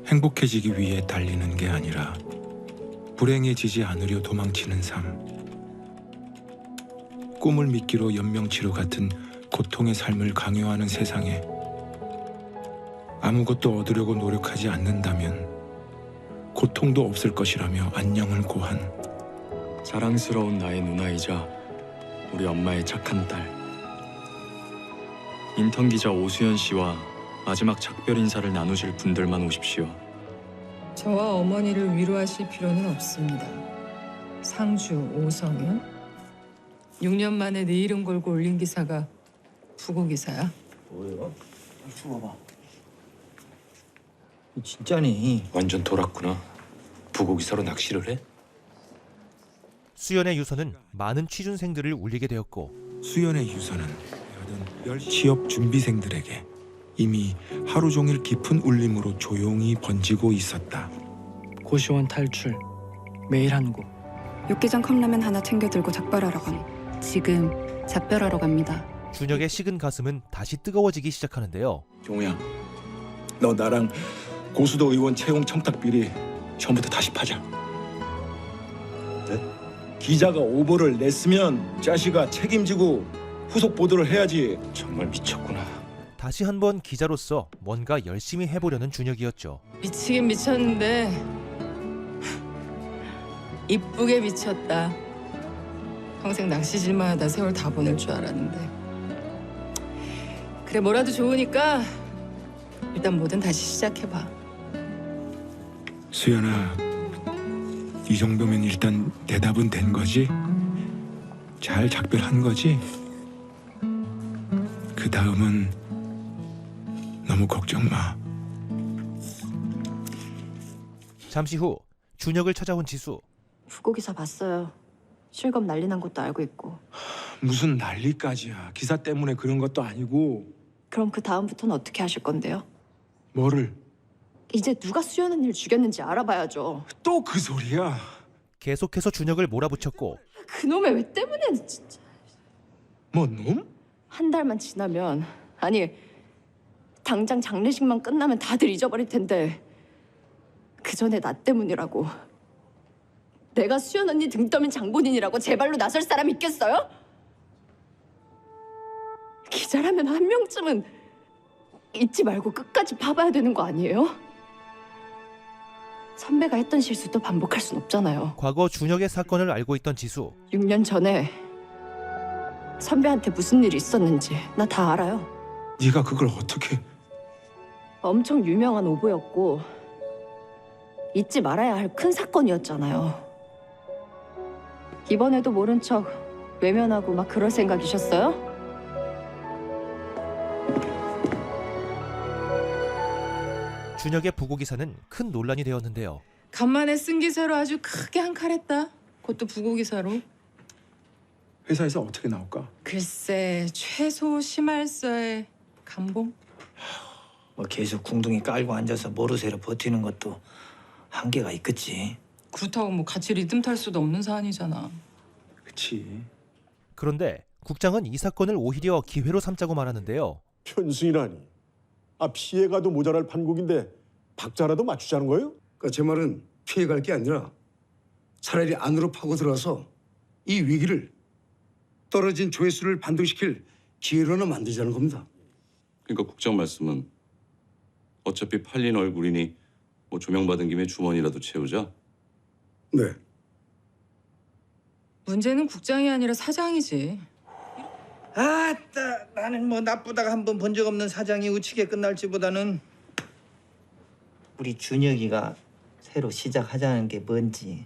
행복해지기 위해 달리는 게 아니라 불행해지지 않으려 도망치는 삶. 꿈을 미끼로 연명치료 같은 고통의 삶을 강요하는 세상에 아무것도 얻으려고 노력하지 않는다면 고통도 없을 것이라며 안녕을 고한 자랑스러운 나의 누나이자 우리 엄마의 착한 딸 인턴 기자 오수연 씨와 마지막 작별 인사를 나누실 분들만 오십시오. 저와 어머니를 위로하실 필요는 없습니다. 상주 오성현 6년 만에 내 이름 걸고 올린 기사가 부고 기사야. 뭐예요? 이거 봐봐. 진짜니? 완전 돌았구나. 부고 기사로 낚시를 해? 수연의 유서는 많은 취준생들을 울리게 되었고 수연의 유서는 취업 준비생들에게 이미 하루 종일 깊은 울림으로 조용히 번지고 있었다. 고시원 탈출, 매일한국. 육개장 컵라면 하나 챙겨 들고 작별하러 감. 지금 작별하러 갑니다. 준혁의 식은 가슴은 다시 뜨거워지기 시작하는데요. 종우야, 너 나랑 고수도 의원 채용 청탁 비리 처음부터 다시 파자. 네? 기자가 오보를 냈으면 자식아 책임지고 후속 보도를 해야지. 정말 미쳤구나. 다시 한번 기자로서 뭔가 열심히 해보려는 준혁이었죠. 미치긴 미쳤는데 이쁘게 미쳤다. 평생 낚시질만 하다 세월 다 보낼 줄 알았는데. 그래 뭐라도 좋으니까 일단 뭐든 다시 시작해봐. 수연아, 이 정도면 일단 대답은 된 거지? 잘 작별한 거지? 그 다음은 너무 걱정 마. 잠시 후 준혁을 찾아온 지수. 부고 기사 봤어요. 실검 난리 난 것도 알고 있고. 무슨 난리까지야. 기사 때문에 그런 것도 아니고. 그럼 그 다음부터는 어떻게 하실 건데요? 뭐를? 이제 누가 수연 언니를 죽였는지 알아봐야죠. 또 그 소리야. 계속해서 준혁을 몰아붙였고 그놈의 왜 때문에 진짜. 뭐 놈? 한 달만 지나면 아니 당장 장례식만 끝나면 다들 잊어버릴 텐데 그 전에 나 때문이라고. 내가 수연 언니 등 떠민 장본인이라고 제 발로 나설 사람 있겠어요? 기자라면 한 명쯤은 잊지 말고 끝까지 파봐야 되는 거 아니에요? 선배가 했던 실수도 반복할 순 없잖아요. 과거 준혁의 사건을 알고 있던 지수. 6년 전에 선배한테 무슨 일이 있었는지 나 다 알아요. 네가 그걸 어떻게? 엄청 유명한 오보였고 잊지 말아야 할 큰 사건이었잖아요. 이번에도 모른 척 외면하고 막 그럴 생각이셨어요? 준혁의 부고 기사는 큰 논란이 되었는데요. 간만에 쓴 기사로 아주 크게 한 칼 했다. 그것도 부고 기사로. 회사에서 어떻게 나올까? 글쎄, 최소 심할서에 감봉? 뭐 계속 궁둥이 깔고 앉아서 모르쇠로 버티는 것도 한계가 있겠지. 그렇다고 뭐 같이 리듬 탈 수도 없는 사안이잖아. 그치. 그런데 국장은 이 사건을 오히려 기회로 삼자고 말하는데요. 편승이라니. 피해가도 모자랄 판국인데 박자라도 맞추자는 거예요? 그러니까 제 말은 피해갈 게 아니라 차라리 안으로 파고 들어가서 이 위기를 떨어진 조회수를 반등시킬 기회로나 만들자는 겁니다. 그러니까 국장 말씀은 어차피 팔린 얼굴이니 뭐 조명받은 김에 주머니라도 채우자? 네. 문제는 국장이 아니라 사장이지. 아따, 나는 뭐 나쁘다가 한 번 본 적 없는 사장이 우치게 끝날지보다는 우리 준혁이가 새로 시작하자는 게 뭔지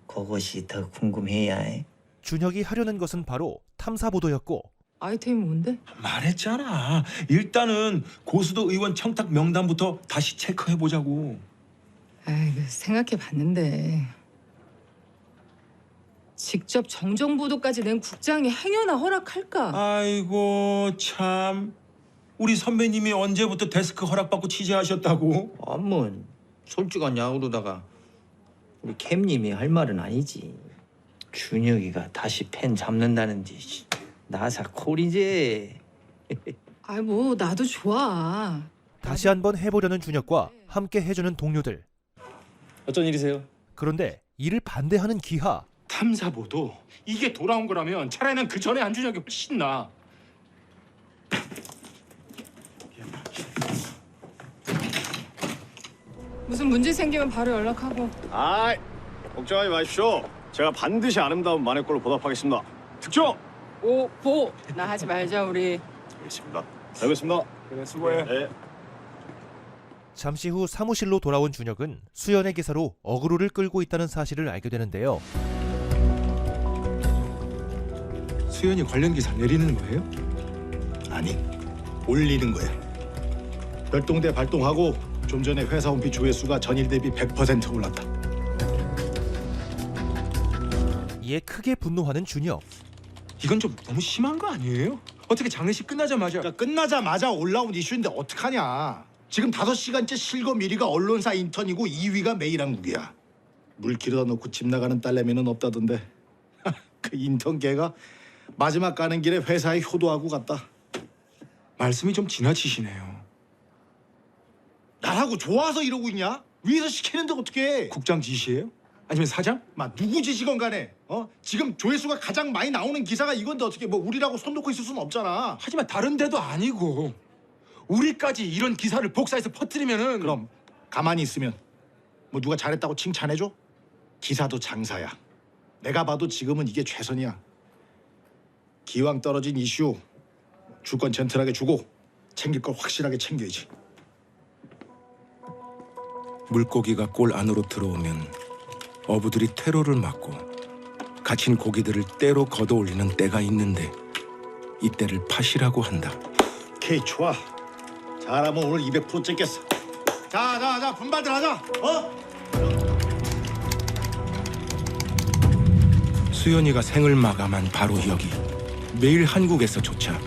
그것이 더 궁금해야 해. 준혁이 하려는 것은 바로 탐사보도였고 아이템이 뭔데? 말했잖아. 일단은 고수도 의원 청탁 명단부터 다시 체크해보자고. 아이고, 생각해봤는데 직접 정정보도까지 낸 국장이 행여나 허락할까? 아이고 참. 우리 선배님이 언제부터 데스크 허락받고 취재하셨다고? 뭐 솔직한 야구로다가 우리 캠님이 할 말은 아니지. 준혁이가 다시 펜 잡는다는지 나사 콜이지. 아이 뭐 나도 좋아. 다시 한번 해보려는 준혁과 함께 해주는 동료들. 어쩐 일이세요? 그런데 이를 반대하는 기하. 탐사보도 이게 돌아온 거라면 차라리 난 그 전에 안준혁이 훨씬 나. 무슨 문제 생기면 바로 연락하고. 아이, 걱정하지 마십시오. 제가 반드시 아름다운 만회골로 보답하겠습니다. 특종! 오보! 나 하지 말자 우리. 알겠습니다. 알겠습니다. 그래, 수고해. 네. 잠시 후 사무실로 돌아온 준혁은 수연의 기사로 어그로를 끌고 있다는 사실을 알게 되는데요. 수연이 관련 기사 내리는 거예요? 아니, 올리는 거야. 별동대 발동하고 좀 전에 회사 홈피 조회수가 전일 대비 100% 올랐다. 이에 크게 분노하는 준혁. 이건 좀 너무 심한 거 아니에요? 어떻게 장례식 끝나자마자 끝나자마자 올라온 이슈인데 어떡하냐. 지금 5시간째 실검 1위가 언론사 인턴이고 2위가 매일한국이야. 물 길어다 놓고 집 나가는 딸내미는 없다던데. 그 인턴 걔가 마지막 가는 길에 회사에 효도하고 갔다. 말씀이 좀 지나치시네요. 나라고 좋아서 이러고 있냐? 위에서 시키는데 어떻게? 국장 지시예요? 아니면 사장? 누구 지시건 간에 지금 조회수가 가장 많이 나오는 기사가 이건데 어떻게 뭐 우리라고 손 놓고 있을 수는 없잖아. 하지만 다른 데도 아니고 우리까지 이런 기사를 복사해서 퍼뜨리면은 그럼 가만히 있으면 뭐 누가 잘했다고 칭찬해줘? 기사도 장사야. 내가 봐도 지금은 이게 최선이야. 기왕 떨어진 이슈 줄 건 젠틀하게 주고 챙길 걸 확실하게 챙겨야지. 물고기가 골 안으로 들어오면 어부들이 테러를 막고 갇힌 고기들을 때로 걷어올리는 때가 있는데 이때를 팥이라고 한다. 오케이, 좋아. 잘하면 오늘 200% 찍겠어. 자, 분발들 하자. 수연이가 생을 마감한 바로 여기 매일 한국에서조차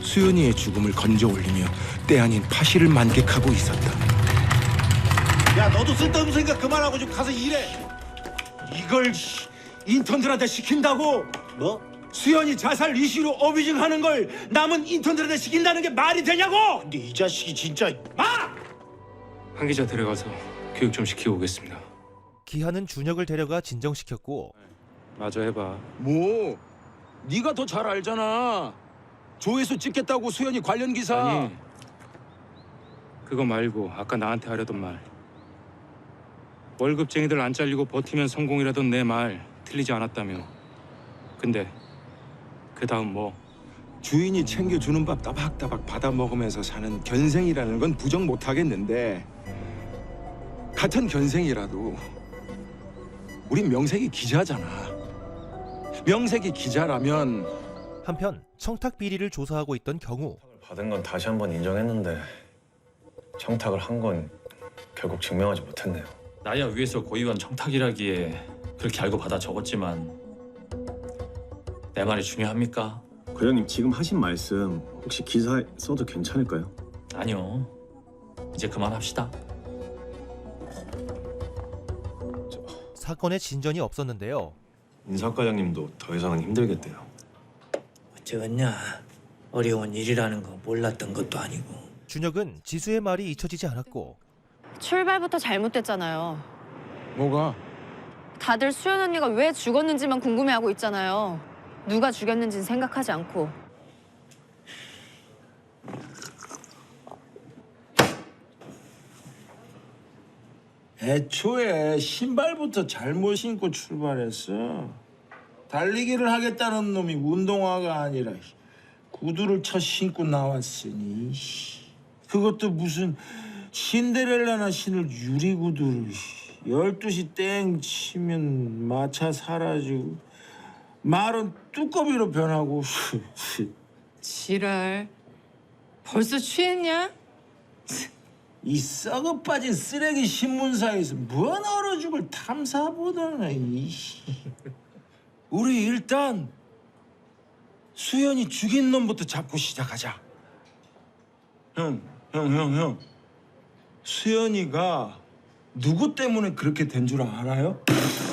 수연이의 죽음을 건져 올리며 때 아닌 파시를 만끽하고 있었다. 야, 너도 쓸데없는 생각 그만하고 좀 가서 일해. 이걸 인턴들한테 시킨다고? 뭐? 수연이 자살 이슈로 어뷰징하는 걸 남은 인턴들한테 시킨다는 게 말이 되냐고? 근데 이 자식이 진짜. 한 기자 데려가서 교육 좀 시키고 오겠습니다. 기하는 준혁을 데려가 진정시켰고 마저 해봐. 뭐? 네가 더 잘 알잖아. 조회수 찍겠다고 수연이 관련 기사. 아니, 그거 말고 아까 나한테 하려던 말. 월급쟁이들 안 잘리고 버티면 성공이라던 내 말 틀리지 않았다며. 근데 그 다음 뭐? 주인이 챙겨주는 밥 따박따박 받아 먹으면서 사는 견생이라는 건 부정 못하겠는데 같은 견생이라도 우린 명색이 기자잖아. 명색이 기자라면. 한편 청탁 비리를 조사하고 있던 경우 받은 건 다시 한번 인정했는데 청탁을 한 건 결국 증명하지 못했네요. 나야 위에서 고의원 청탁이라기에 그렇게 알고 받아 적었지만 내 말이 중요합니까? 과장님 지금 하신 말씀 혹시 기사에 써도 괜찮을까요? 아니요. 이제 그만합시다. 사건의 진전이 없었는데요. 인사과장님도 더 이상은 힘들겠대요. 어쩌겠냐. 어려운 일이라는 거 몰랐던 것도 아니고. 준혁은 지수의 말이 잊혀지지 않았고 출발부터 잘못됐잖아요. 뭐가? 다들 수연 언니가 왜 죽었는지만 궁금해하고 있잖아요. 누가 죽였는지는 생각하지 않고. 애초에 신발부터 잘못 신고 출발했어. 달리기를 하겠다는 놈이 운동화가 아니라 구두를 쳐 신고 나왔으니 그것도 무슨 신데렐라나 신을 유리구두를 12시 땡 치면 마차 사라지고 말은 뚜껑이로 변하고. 지랄. 벌써 취했냐? 이 썩어 빠진 쓰레기 신문사에서 뭔 얼어 죽을 탐사보다는 우리 일단 수연이 죽인 놈부터 잡고 시작하자. 형. 수연이가 누구 때문에 그렇게 된 줄 알아요?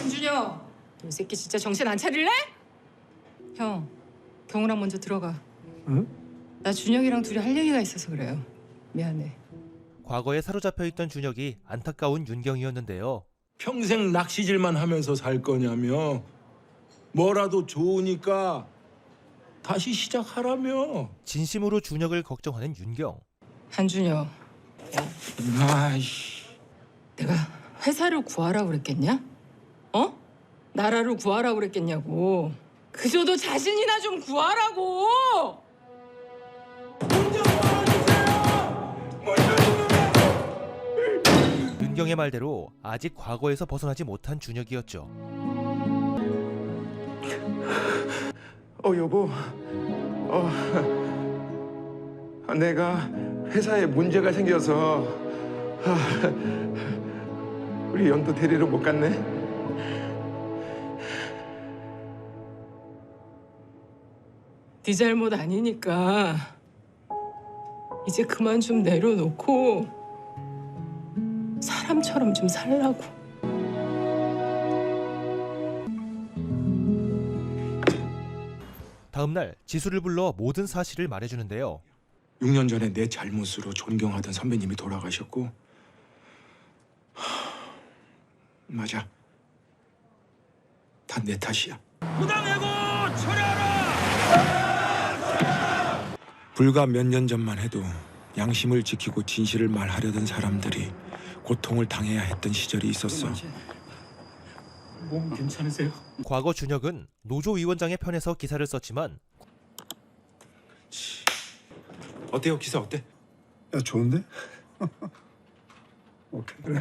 한준혁, 이 새끼 진짜 정신 안 차릴래? 형, 경우랑 먼저 들어가. 응? 나 준혁이랑 둘이 할 얘기가 있어서 그래요. 미안해. 과거에 사로잡혀 있던 준혁이 안타까운 윤경이었는데요. 평생 낚시질만 하면서 살 거냐며. 뭐라도 좋으니까 다시 시작하라며. 진심으로 준혁을 걱정하는 윤경. 한준혁, 아이씨. 내가 회사를 구하라고 그랬겠냐? 어? 나라를 구하라고 그랬겠냐고. 그저도 자신이나 좀 구하라고. 윤경의 말대로 아직 과거에서 벗어나지 못한 준혁이었죠. 여보. 내가 회사에 문제가 생겨서 우리 연도 데리러 못 갔네. 네 잘못 아니니까 이제 그만 좀 내려놓고 사람처럼 좀 살라고. 다음 날 지수를 불러 모든 사실을 말해주는데요. 6년 전에 내 잘못으로 존경하던 선배님이 돌아가셨고, 맞아. 다 내 탓이야. 부당해고 처리하라! 불과 몇 년 전만 해도 양심을 지키고 진실을 말하려던 사람들이 고통을 당해야 했던 시절이 있었어. 몸 괜찮으세요? 과거 준혁은 노조위원장의 편에서 기사를 썼지만 어때요? 기사 어때? 야 좋은데? 오케이 그래.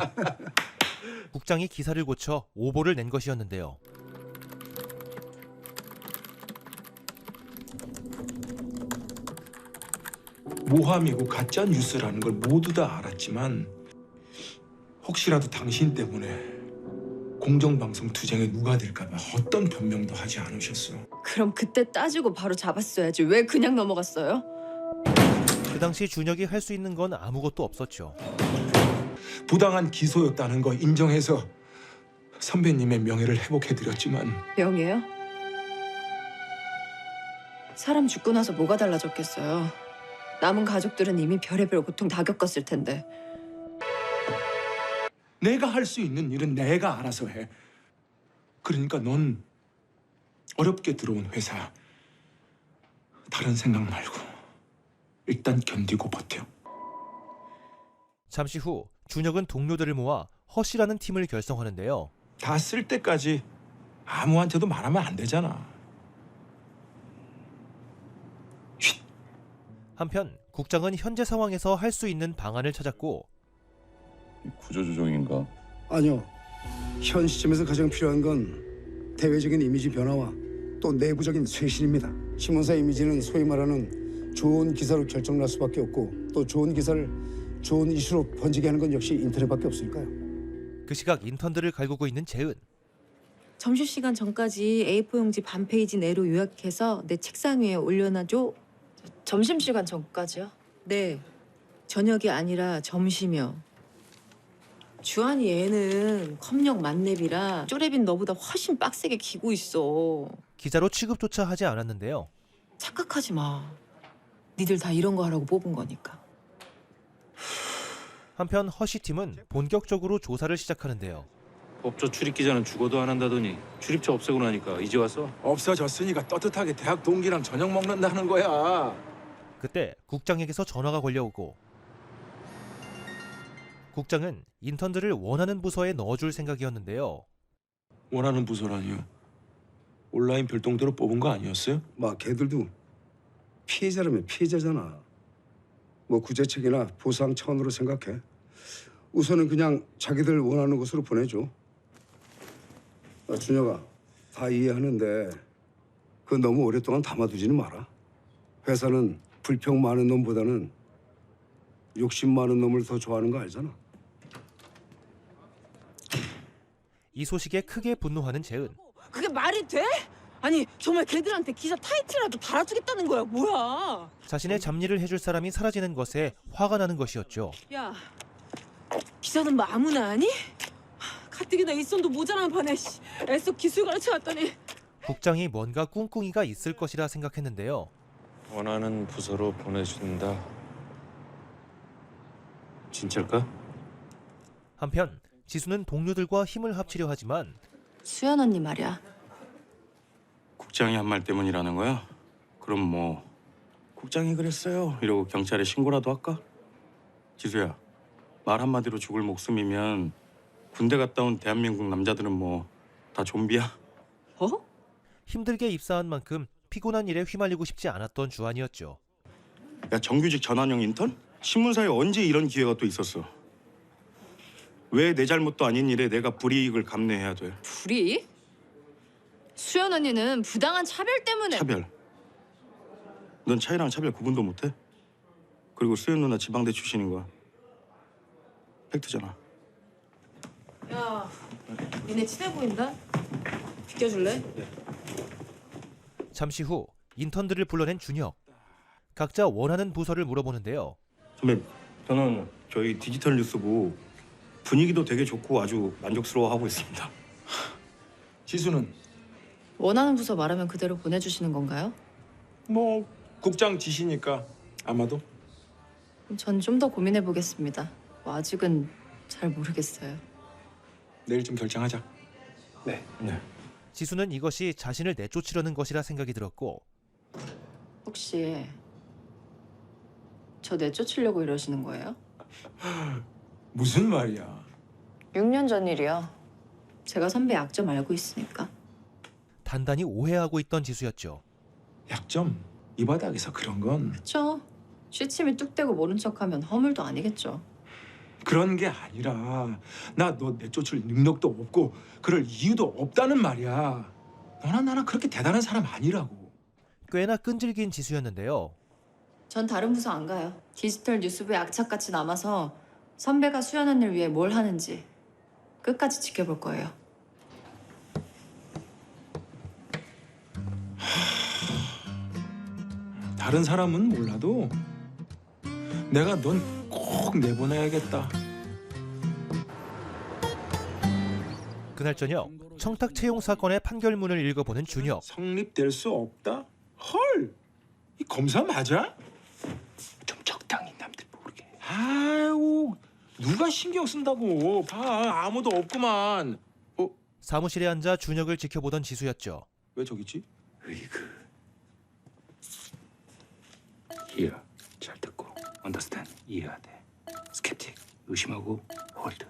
국장이 기사를 고쳐 오보를 낸 것이었는데요. 모함이고 가짜 뉴스라는 걸 모두 다 알았지만 혹시라도 당신 때문에 공정방송 투쟁에 누가 될까봐 어떤 변명도 하지 않으셨어. 그럼 그때 따지고 바로 잡았어야지. 왜 그냥 넘어갔어요? 그 당시 준혁이 할 수 있는 건 아무것도 없었죠. 부당한 기소였다는 거 인정해서 선배님의 명예를 회복해드렸지만 명예요? 사람 죽고 나서 뭐가 달라졌겠어요. 남은 가족들은 이미 별의별 고통 다 겪었을 텐데. 내가 할 수 있는 일은 내가 알아서 해. 그러니까 넌 어렵게 들어온 회사 다른 생각 말고 일단 견디고 버텨. 잠시 후 준혁은 동료들을 모아 허씨라는 팀을 결성하는데요. 다 쓸 때까지 아무한테도 말하면 안 되잖아. 한편 국장은 현재 상황에서 할 수 있는 방안을 찾았고 구조조정인가? 아니요. 현 시점에서 가장 필요한 건 대외적인 이미지 변화와 또 내부적인 쇄신입니다. 신문사 이미지는 소위 말하는 좋은 기사로 결정날 수밖에 없고 또 좋은 기사를 좋은 이슈로 번지게 하는 건 역시 인터넷밖에 없으니까요. 그 시각 인턴들을 갈구고 있는 재은. 점심시간 전까지 A4 용지 반 페이지 내로 요약해서 내 책상 위에 올려놔줘. 점심시간 전까지요? 네. 저녁이 아니라 점심이요. 주한이 얘는 컴력 만렙이라 쪼레빈 너보다 훨씬 빡세게 기고 있어. 기자로 취급조차 하지 않았는데요. 착각하지 마. 니들 다 이런 거 하라고 뽑은 거니까. 한편 허씨 팀은 본격적으로 조사를 시작하는데요. 법조 출입기자는 죽어도 안 한다더니 출입처 없애고 나니까 이제 왔어? 없어졌으니까 떳떳하게 대학 동기랑 저녁 먹는다는 거야. 그때 국장에게서 전화가 걸려오고 국장은 인턴들을 원하는 부서에 넣어줄 생각이었는데요. 원하는 부서라니요? 온라인 별동대로 뽑은 거 아니었어요? 막 걔들도 피해자라면 피해자잖아. 뭐 구제책이나 보상 차원으로 생각해. 우선은 그냥 자기들 원하는 곳으로 보내줘. 준혁아, 다 이해하는데 그거 너무 오랫동안 담아두지는 마라. 회사는 불평 많은 놈보다는 욕심 많은 놈을 더 좋아하는 거 알잖아. 이 소식에 크게 분노하는 재은. 그게 말이 돼? 아니 정말 걔들한테 기자 타이틀이라도 달아주겠다는 거야 뭐야? 자신의 잡일을 해줄 사람이 사라지는 것에 화가 나는 것이었죠. 야 기자는 뭐 아무나 아니? 가뜩이나 일손도 모자란 판에 애써 기술 가르쳐왔더니 국장이 뭔가 꿍꿍이가 있을 것이라 생각했는데요. 원하는 부서로 보내준다. 진짜일까? 한편 지수는 동료들과 힘을 합치려 하지만 수연 언니 말이야. 국장이 한 말 때문이라는 거야? 그럼 뭐 국장이 그랬어요 이러고 경찰에 신고라도 할까? 지수야, 말 한마디로 죽을 목숨이면 군대 갔다 온 대한민국 남자들은 뭐 다 좀비야? 힘들게 입사한 만큼 피곤한 일에 휘말리고 싶지 않았던 주한이었죠. 야, 정규직 전환형 인턴? 신문사에 언제 이런 기회가 또 있었어? 왜 내 잘못도 아닌 일에 내가 불이익을 감내해야 돼? 불이익? 수연 언니는 부당한 차별 때문에. 차별? 넌 차이랑 차별 구분도 못해? 그리고 수연 누나 지방대 출신인 거야. 팩트잖아. 야 니네 친해 보인다? 비켜줄래? 잠시 후 인턴들을 불러낸 준혁. 각자 원하는 부서를 물어보는데요. 선배, 저는 저희 디지털 뉴스부 분위기도 되게 좋고 아주 만족스러워하고 있습니다. 지수는? 원하는 부서 말하면 그대로 보내주시는 건가요? 뭐 국장 지시니까 아마도. 전 좀 더 고민해 보겠습니다. 뭐 아직은 잘 모르겠어요. 내일 좀 결정하자. 네. 지수는 이것이 자신을 내쫓으려는 것이라 생각이 들었고 혹시 저 내쫓으려고 이러시는 거예요? 무슨 말이야? 6년 전 일이요. 제가 선배 약점 알고 있으니까. 단단히 오해하고 있던 지수였죠. 약점? 이 바닥에서 그런 건 그쵸? 취침이 뚝대고 모른 척하면 허물도 아니겠죠. 그런 게 아니라 나 너 내쫓을 능력도 없고 그럴 이유도 없다는 말이야. 너나 나나 그렇게 대단한 사람 아니라고. 꽤나 끈질긴 지수였는데요. 전 다른 부서 안 가요. 디지털 뉴스부에 악착같이 남아서 선배가 수연 언니를 위해 뭘 하는지 끝까지 지켜볼 거예요. 다른 사람은 몰라도 내가 넌 꼭 내보내야겠다. 그날 저녁 청탁 채용 사건의 판결문을 읽어보는 준혁. 성립될 수 없다? 헐! 이 검사 맞아? 좀 적당히 남들 모르게. 아이고 누가 신경 쓴다고. 봐 아무도 없구만. 사무실에 앉아 준혁을 지켜보던 지수였죠. 왜 저기 있지? 으이그. Here. 잘 듣고. Understand. 이해해야 돼. 스캡틱. 의심하고 홀드.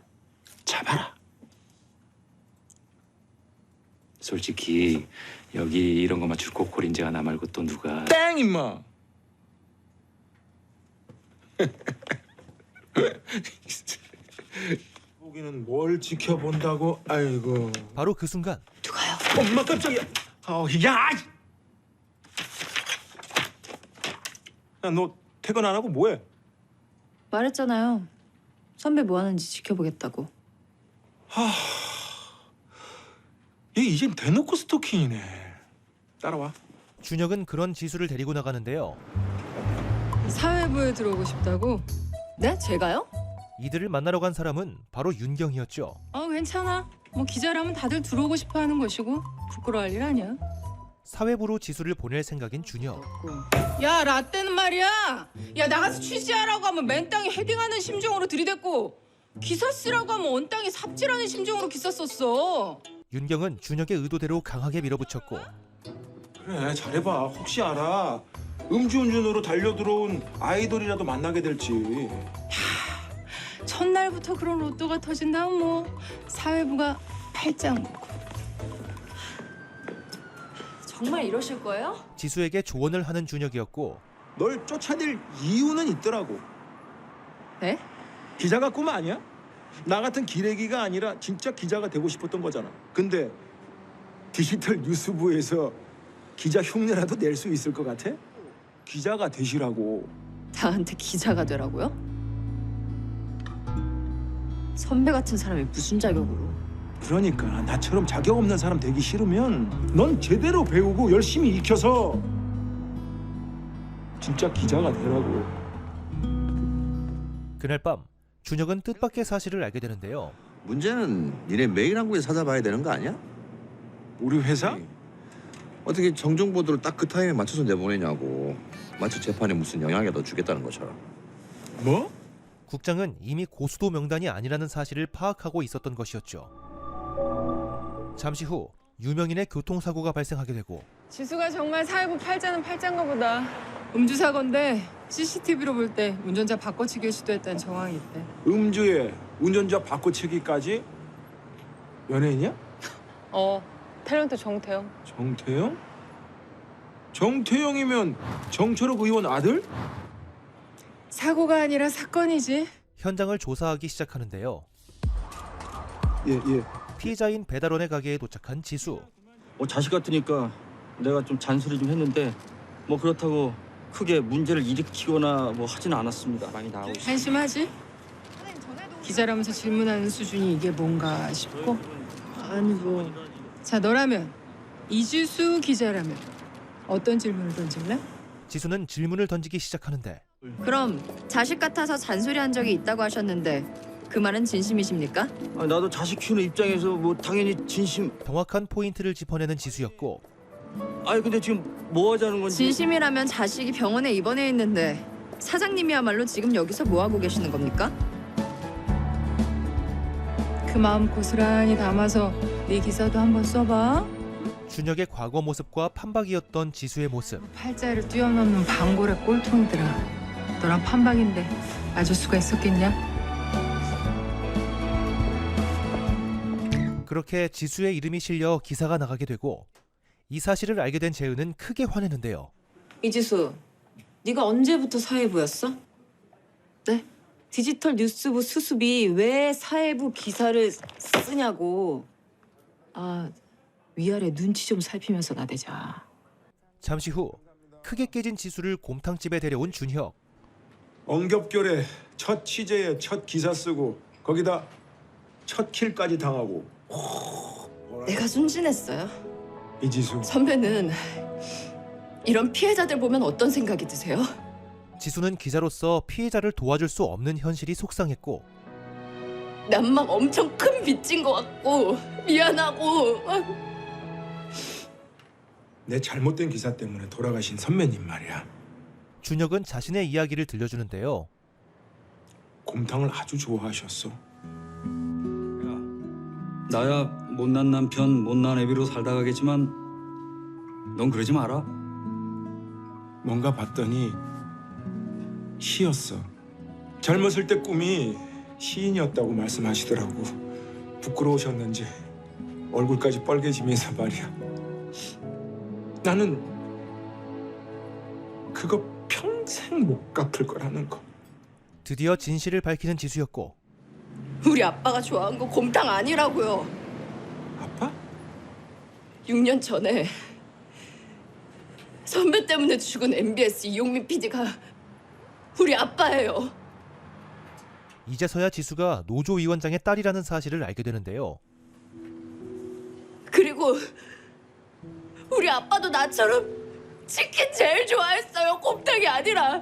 잡아라. 솔직히 여기 이런 거 맞출 고콜인지가 나 말고 또 누가. 땡 임마. 거기는 뭘 지켜본다고? 아이고. 바로 그 순간 엄마 깜짝이야. 야! 야, 너 퇴근 안 하고 뭐해? 말했잖아요. 선배 뭐 하는지 지켜보겠다고. 얘 이젠 대놓고 스토킹이네. 따라와. 준혁은 그런 지수를 데리고 나가는데요. 사회부에 들어오고 싶다고? 네? 제가요? 이들을 만나러 간 사람은 바로 윤경이었죠. 괜찮아. 뭐 기자라면 다들 들어오고 싶어 하는 것이고 부끄러워할 일 아니야. 사회부로 지수를 보낼 생각인 준혁. 야, 라떼는 말이야. 야, 나가서 취재하라고 하면 맨땅에 헤딩하는 심정으로 들이댔고 기사 쓰라고 하면 온땅에 삽질하는 심정으로 기사 썼어. 윤경은 준혁의 의도대로 강하게 밀어붙였고 그래, 잘해봐. 혹시 알아. 음주운전으로 달려들어온 아이돌이라도 만나게 될지. 첫날부터 그런 로또가 터진다면 뭐 사회부가 팔짱 먹고. 정말 이러실 거예요? 지수에게 조언을 하는 준혁이었고 널 쫓아낼 이유는 있더라고. 네? 기자가 꿈 아니야? 나 같은 기레기가 아니라 진짜 기자가 되고 싶었던 거잖아. 근데 디지털 뉴스부에서 기자 흉내라도 낼 수 있을 것 같아? 기자가 되시라고. 나한테 기자가 되라고요? 선배 같은 사람이 무슨 자격으로? 그러니까 나처럼 자격 없는 사람 되기 싫으면 넌 제대로 배우고 열심히 익혀서 진짜 기자가 되라고. 그날 밤 준혁은 뜻밖의 사실을 알게 되는데요. 문제는 니네 매일한국에 찾아봐야 되는 거 아니야? 우리 회사? 어떻게 정정 보도를 딱 그 타임에 맞춰서 내보내냐고. 마치 재판에 무슨 영향이라도 주겠다는 것처럼. 뭐? 국장은 이미 고수도 명단이 아니라는 사실을 파악하고 있었던 것이었죠. 잠시 후 유명인의 교통사고가 발생하게 되고 지수가 정말 사회부 팔자는 팔자인가 보다. 음주 사고인데 CCTV로 볼 때 운전자 바꿔치기를 시도했다는 정황이 있대. 음주에 운전자 바꿔치기까지? 연예인이야? 탤런트 정태영. 정태영? 정태영이면 정철욱 의원 아들? 사고가 아니라 사건이지. 현장을 조사하기 시작하는데요. 예. 피해자인 배달원의 가게에 도착한 지수. 자식 같으니까 내가 좀 잔소리 좀 했는데 뭐 그렇다고 크게 문제를 일으키거나 뭐 하진 않았습니다. 많이 나오고 있어요. 한심하지? 기자라면서 질문하는 수준이 이게 뭔가 싶고. 아니 뭐. 자, 너라면 이지수 기자라면 어떤 질문을 던질래? 지수는 질문을 던지기 시작하는데 그럼 자식 같아서 잔소리한 적이 있다고 하셨는데 그 말은 진심이십니까? 나도 자식 키우는 입장에서 뭐 당연히 진심. 정확한 포인트를 짚어내는 지수였고 근데 지금 뭐 하자는 건지. 진심이라면 자식이 병원에 입원해 있는데 사장님이야말로 지금 여기서 뭐 하고 계시는 겁니까? 그 마음 고스란히 담아서 네 기사도 한번 써봐. 준혁의 과거 모습과 판박이었던 지수의 모습. 팔자를 뛰어넘는 방골의 꼴통이더라. 너랑 판박인데 맞을 수가 있었겠냐? 그렇게 지수의 이름이 실려 기사가 나가게 되고 이 사실을 알게 된 재은은 크게 화내는데요. 이지수, 네가 언제부터 사회부였어? 네? 디지털 뉴스부 수습이 왜 사회부 기사를 쓰냐고. 위아래 눈치 좀 살피면서 나대자. 잠시 후 크게 깨진 지수를 곰탕집에 데려온 준혁. 엉겹결에 첫 취재에 첫 기사 쓰고 거기다 첫 킬까지 당하고. 내가 순진했어요. 이지수. 선배는 이런 피해자들 보면 어떤 생각이 드세요? 지수는 기자로서 피해자를 도와줄 수 없는 현실이 속상했고 난 막 엄청 큰 빚진 것 같고 미안하고 내 잘못된 기사 때문에 돌아가신 선배님 말이야. 준혁은 자신의 이야기를 들려주는데요. 곰탕을 아주 좋아하셨어. 나야 못난 남편, 못난 애비로 살다 가겠지만 넌 그러지 마라. 뭔가 봤더니 시였어. 젊었을 때 꿈이 시인이었다고 말씀하시더라고. 부끄러우셨는지 얼굴까지 빨개지면서 말이야. 나는 그거 평생 못 갚을 거라는 거. 드디어 진실을 밝히는 지수였고 우리 아빠가 좋아한 거 곰탕 아니라고요. 아빠? 6년 전에 선배 때문에 죽은 MBS 이용민 PD가 우리 아빠예요. 이제서야 지수가 노조위원장의 딸이라는 사실을 알게 되는데요. 그리고 우리 아빠도 나처럼 치킨 제일 좋아했어요. 곰탕이 아니라.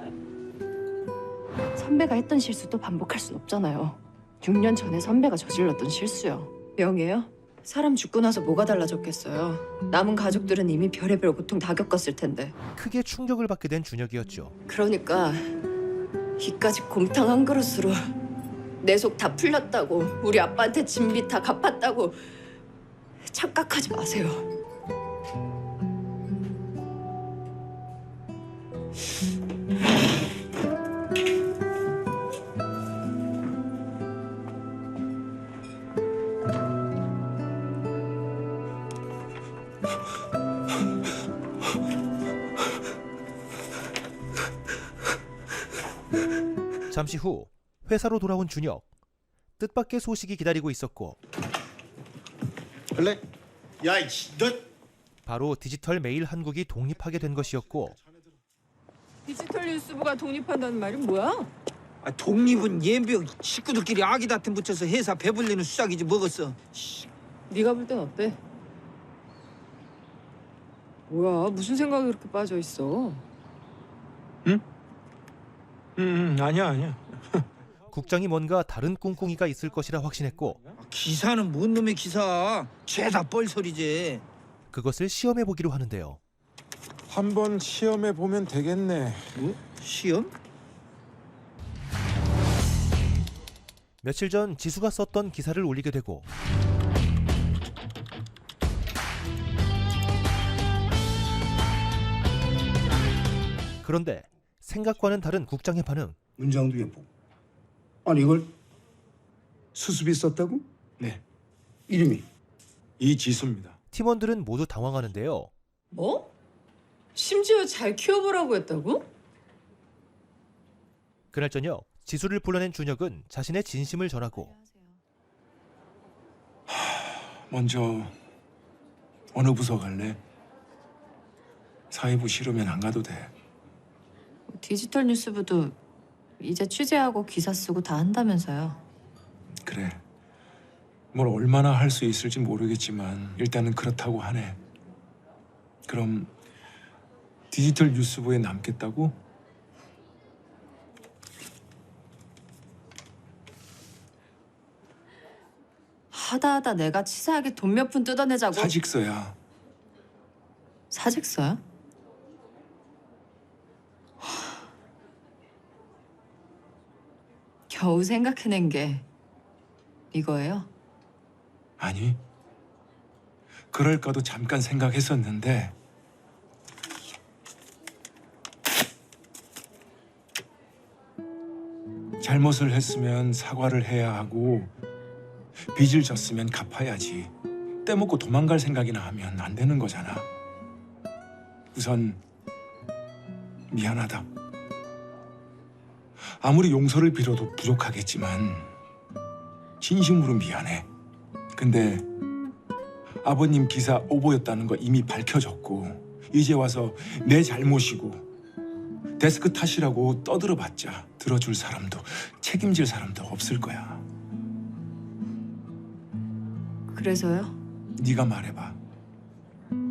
선배가 했던 실수도 반복할 순 없잖아요. 6년 전에 선배가 저질렀던 실수요. 명예요? 사람 죽고 나서 뭐가 달라졌겠어요. 남은 가족들은 이미 별의별 고통 다 겪었을 텐데. 크게 충격을 받게 된 준혁이었죠. 그러니까 이까지 곰탕 한 그릇으로 내 속 다 풀렸다고, 우리 아빠한테 진빚 다 갚았다고 착각하지 마세요. 잠시 후 회사로 돌아온 준혁. 뜻밖의 소식이 기다리고 있었고 원래 야, 너 바로 디지털 메일 한국이 독립하게 된 것이었고 디지털 뉴스부가 독립한다는 말이 뭐야? 독립은 예병 식구들끼리 아기 다툼 붙여서 회사 배불리는 수작이지 먹었어. 네가 볼 땐 어때? 뭐야, 무슨 생각이 그렇게 빠져 있어? 아니야. 국장이 뭔가 다른 꿍꿍이가 있을 것이라 확신했고 기사는 뭔 놈의 기사? 죄다 뻘소리지. 그것을 시험해 보기로 하는데요. 한번 시험해 보면 되겠네. 시험? 며칠 전 지수가 썼던 기사를 올리게 되고 그런데 생각과는 다른 국장의 반응. 문장도 예쁘고. 아니 이걸 수습이 썼다고? 네. 이름이? 이지수입니다. 팀원들은 모두 당황하는데요. 뭐? 심지어 잘 키워보라고 했다고? 그날 저녁 지수를 불러낸 준혁은 자신의 진심을 전하고 먼저 어느 부서 갈래? 사회부 싫으면 안 가도 돼. 디지털 뉴스부도 이제 취재하고 기사 쓰고 다 한다면서요. 그래. 뭘 얼마나 할 수 있을지 모르겠지만 일단은 그렇다고 하네. 그럼 디지털 뉴스부에 남겠다고? 하다 내가 치사하게 돈 몇 푼 뜯어내자고. 사직서야. 사직서요? 겨우 생각해낸 게 이거예요? 아니. 그럴까도 잠깐 생각했었는데 잘못을 했으면 사과를 해야 하고 빚을 졌으면 갚아야지. 떼먹고 도망갈 생각이나 하면 안 되는 거잖아. 우선 미안하다. 아무리 용서를 빌어도 부족하겠지만 진심으로 미안해. 근데 아버님 기사 오보였다는 거 이미 밝혀졌고 이제 와서 내 잘못이고 데스크 탓이라고 떠들어봤자 들어줄 사람도 책임질 사람도 없을 거야. 그래서요? 네가 말해봐.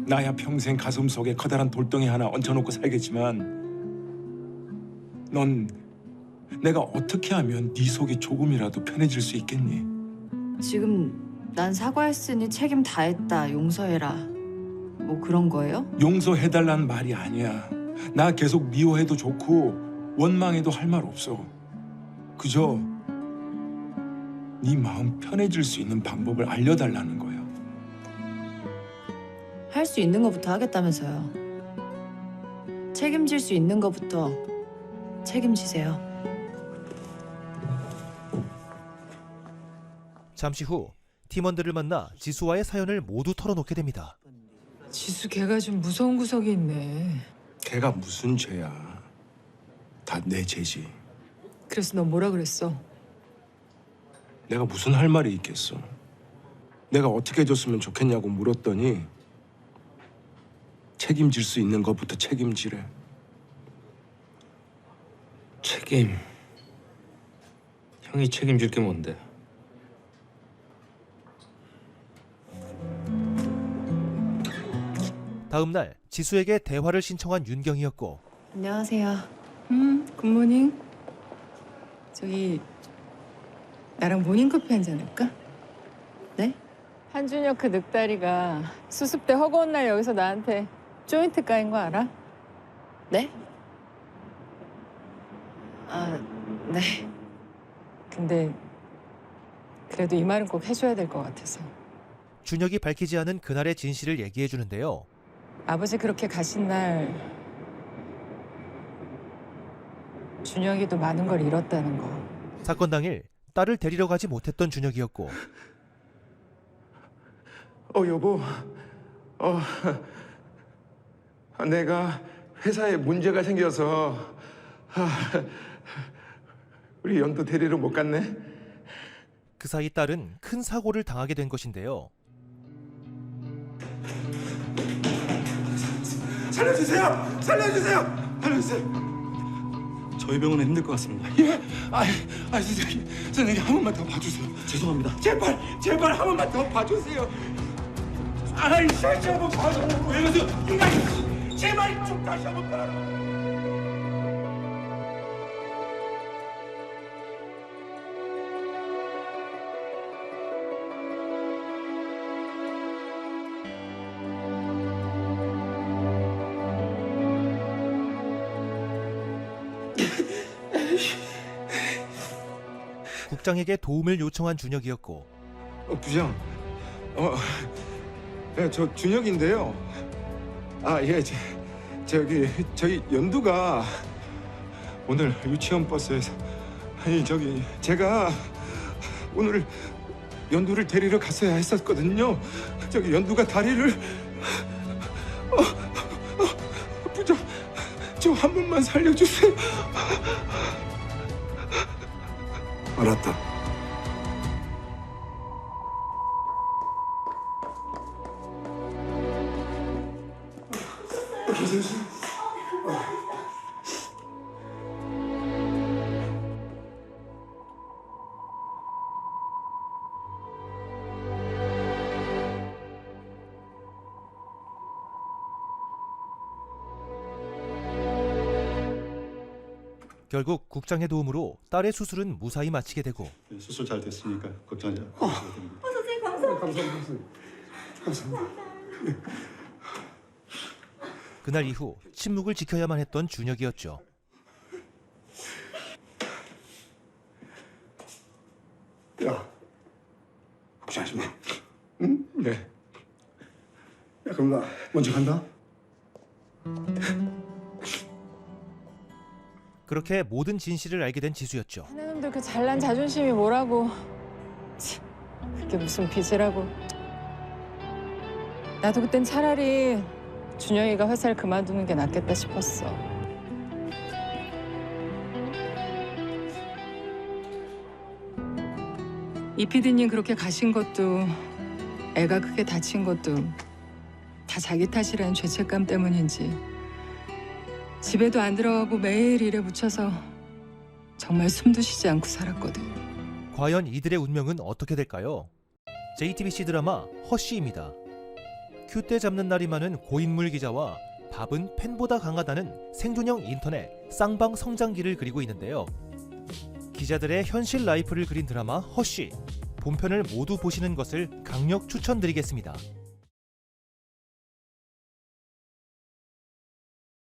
나야 평생 가슴속에 커다란 돌덩이 하나 얹혀놓고 살겠지만 넌 내가 어떻게 하면 네 속이 조금이라도 편해질 수 있겠니? 지금 난 사과했으니 책임 다했다. 용서해라. 뭐 그런 거예요? 용서해달라는 말이 아니야. 나 계속 미워해도 좋고 원망해도 할 말 없어. 그저 네 마음 편해질 수 있는 방법을 알려달라는 거야. 할 수 있는 거부터 하겠다면서요. 책임질 수 있는 거부터 책임지세요. 잠시 후 팀원들을 만나 지수와의 사연을 모두 털어놓게 됩니다. 지수 걔가 좀 무서운 구석이 있네. 걔가 무슨 죄야. 다 내 죄지. 그래서 넌 뭐라 그랬어? 내가 무슨 할 말이 있겠어. 내가 어떻게 해줬으면 좋겠냐고 물었더니 책임질 수 있는 것부터 책임지래. 책임. 형이 책임질 게 뭔데? 다음 날 지수에게 대화를 신청한 윤경이었고 안녕하세요. 굿모닝. 저기 나랑 모닝커피 한잔 할까? 네? 한준혁 그 늑다리가 수습 때 허구한 날 여기서 나한테 조인트 까인 거 알아? 네? 아, 네. 근데 그래도 이 말은 꼭 해줘야 될 것 같아서. 준혁이 밝히지 않은 그날의 진실을 얘기해 주는데요. 아버지 그렇게 가신 날 준혁이도 많은 걸 잃었다는 거. 사건 당일 딸을 데리러 가지 못했던 준혁이었고 여보. 내가 회사에 문제가 생겨서 우리 연도 데리러 못 갔네. 그 사이 딸은 큰 사고를 당하게 된 것인데요. 살려주세요! 살려주세요! 살려주세요! 저희 병원은 힘들 것 같습니다. 예? 선생님 한 번만 더 봐주세요. 죄송합니다. 제발 한 번만 더 봐주세요. 아이 다시 한번 봐줘. 왜 그러세요? 인간 제발 좀 다시 한번 봐라. 국장에게 도움을 요청한 준혁이었고 부장, 저 준혁인데요. 저희 연두가 오늘 유치원 버스에서 제가 오늘 연두를 데리러 갔어야 했었거든요. 저기 연두가 다리를 부장, 저 한 번만 살려주세요. 알았다. 결국 국장의 도움으로 딸의 수술은 무사히 마치게 되고 수술 잘 됐으니까 걱정하지 않고. 선생님 감사합니다. 그날 이후 침묵을 지켜야만 했던 준혁이었죠. 야, 걱정하지 마. 응? 네. 야, 그럼 나 먼저 간다. 그렇게 모든 진실을 알게 된 지수였죠. 내 놈들 그 잘난 자존심이 뭐라고. 그게 무슨 빚이라고. 나도 그땐 차라리 준영이가 회사를 그만두는 게 낫겠다 싶었어. 이 PD님 그렇게 가신 것도 애가 크게 다친 것도 다 자기 탓이라는 죄책감 때문인지 집에도 안 들어가고 매일 일에 묻혀서 정말 숨도 쉬지 않고 살았거든. 과연 이들의 운명은 어떻게 될까요? JTBC 드라마 허쉬입니다. 큐대 잡는 날이 많은 고인물 기자와 밥은 펜보다 강하다는 생존형 인터넷 쌍방 성장기를 그리고 있는데요. 기자들의 현실 라이프를 그린 드라마 허쉬. 본편을 모두 보시는 것을 강력 추천드리겠습니다.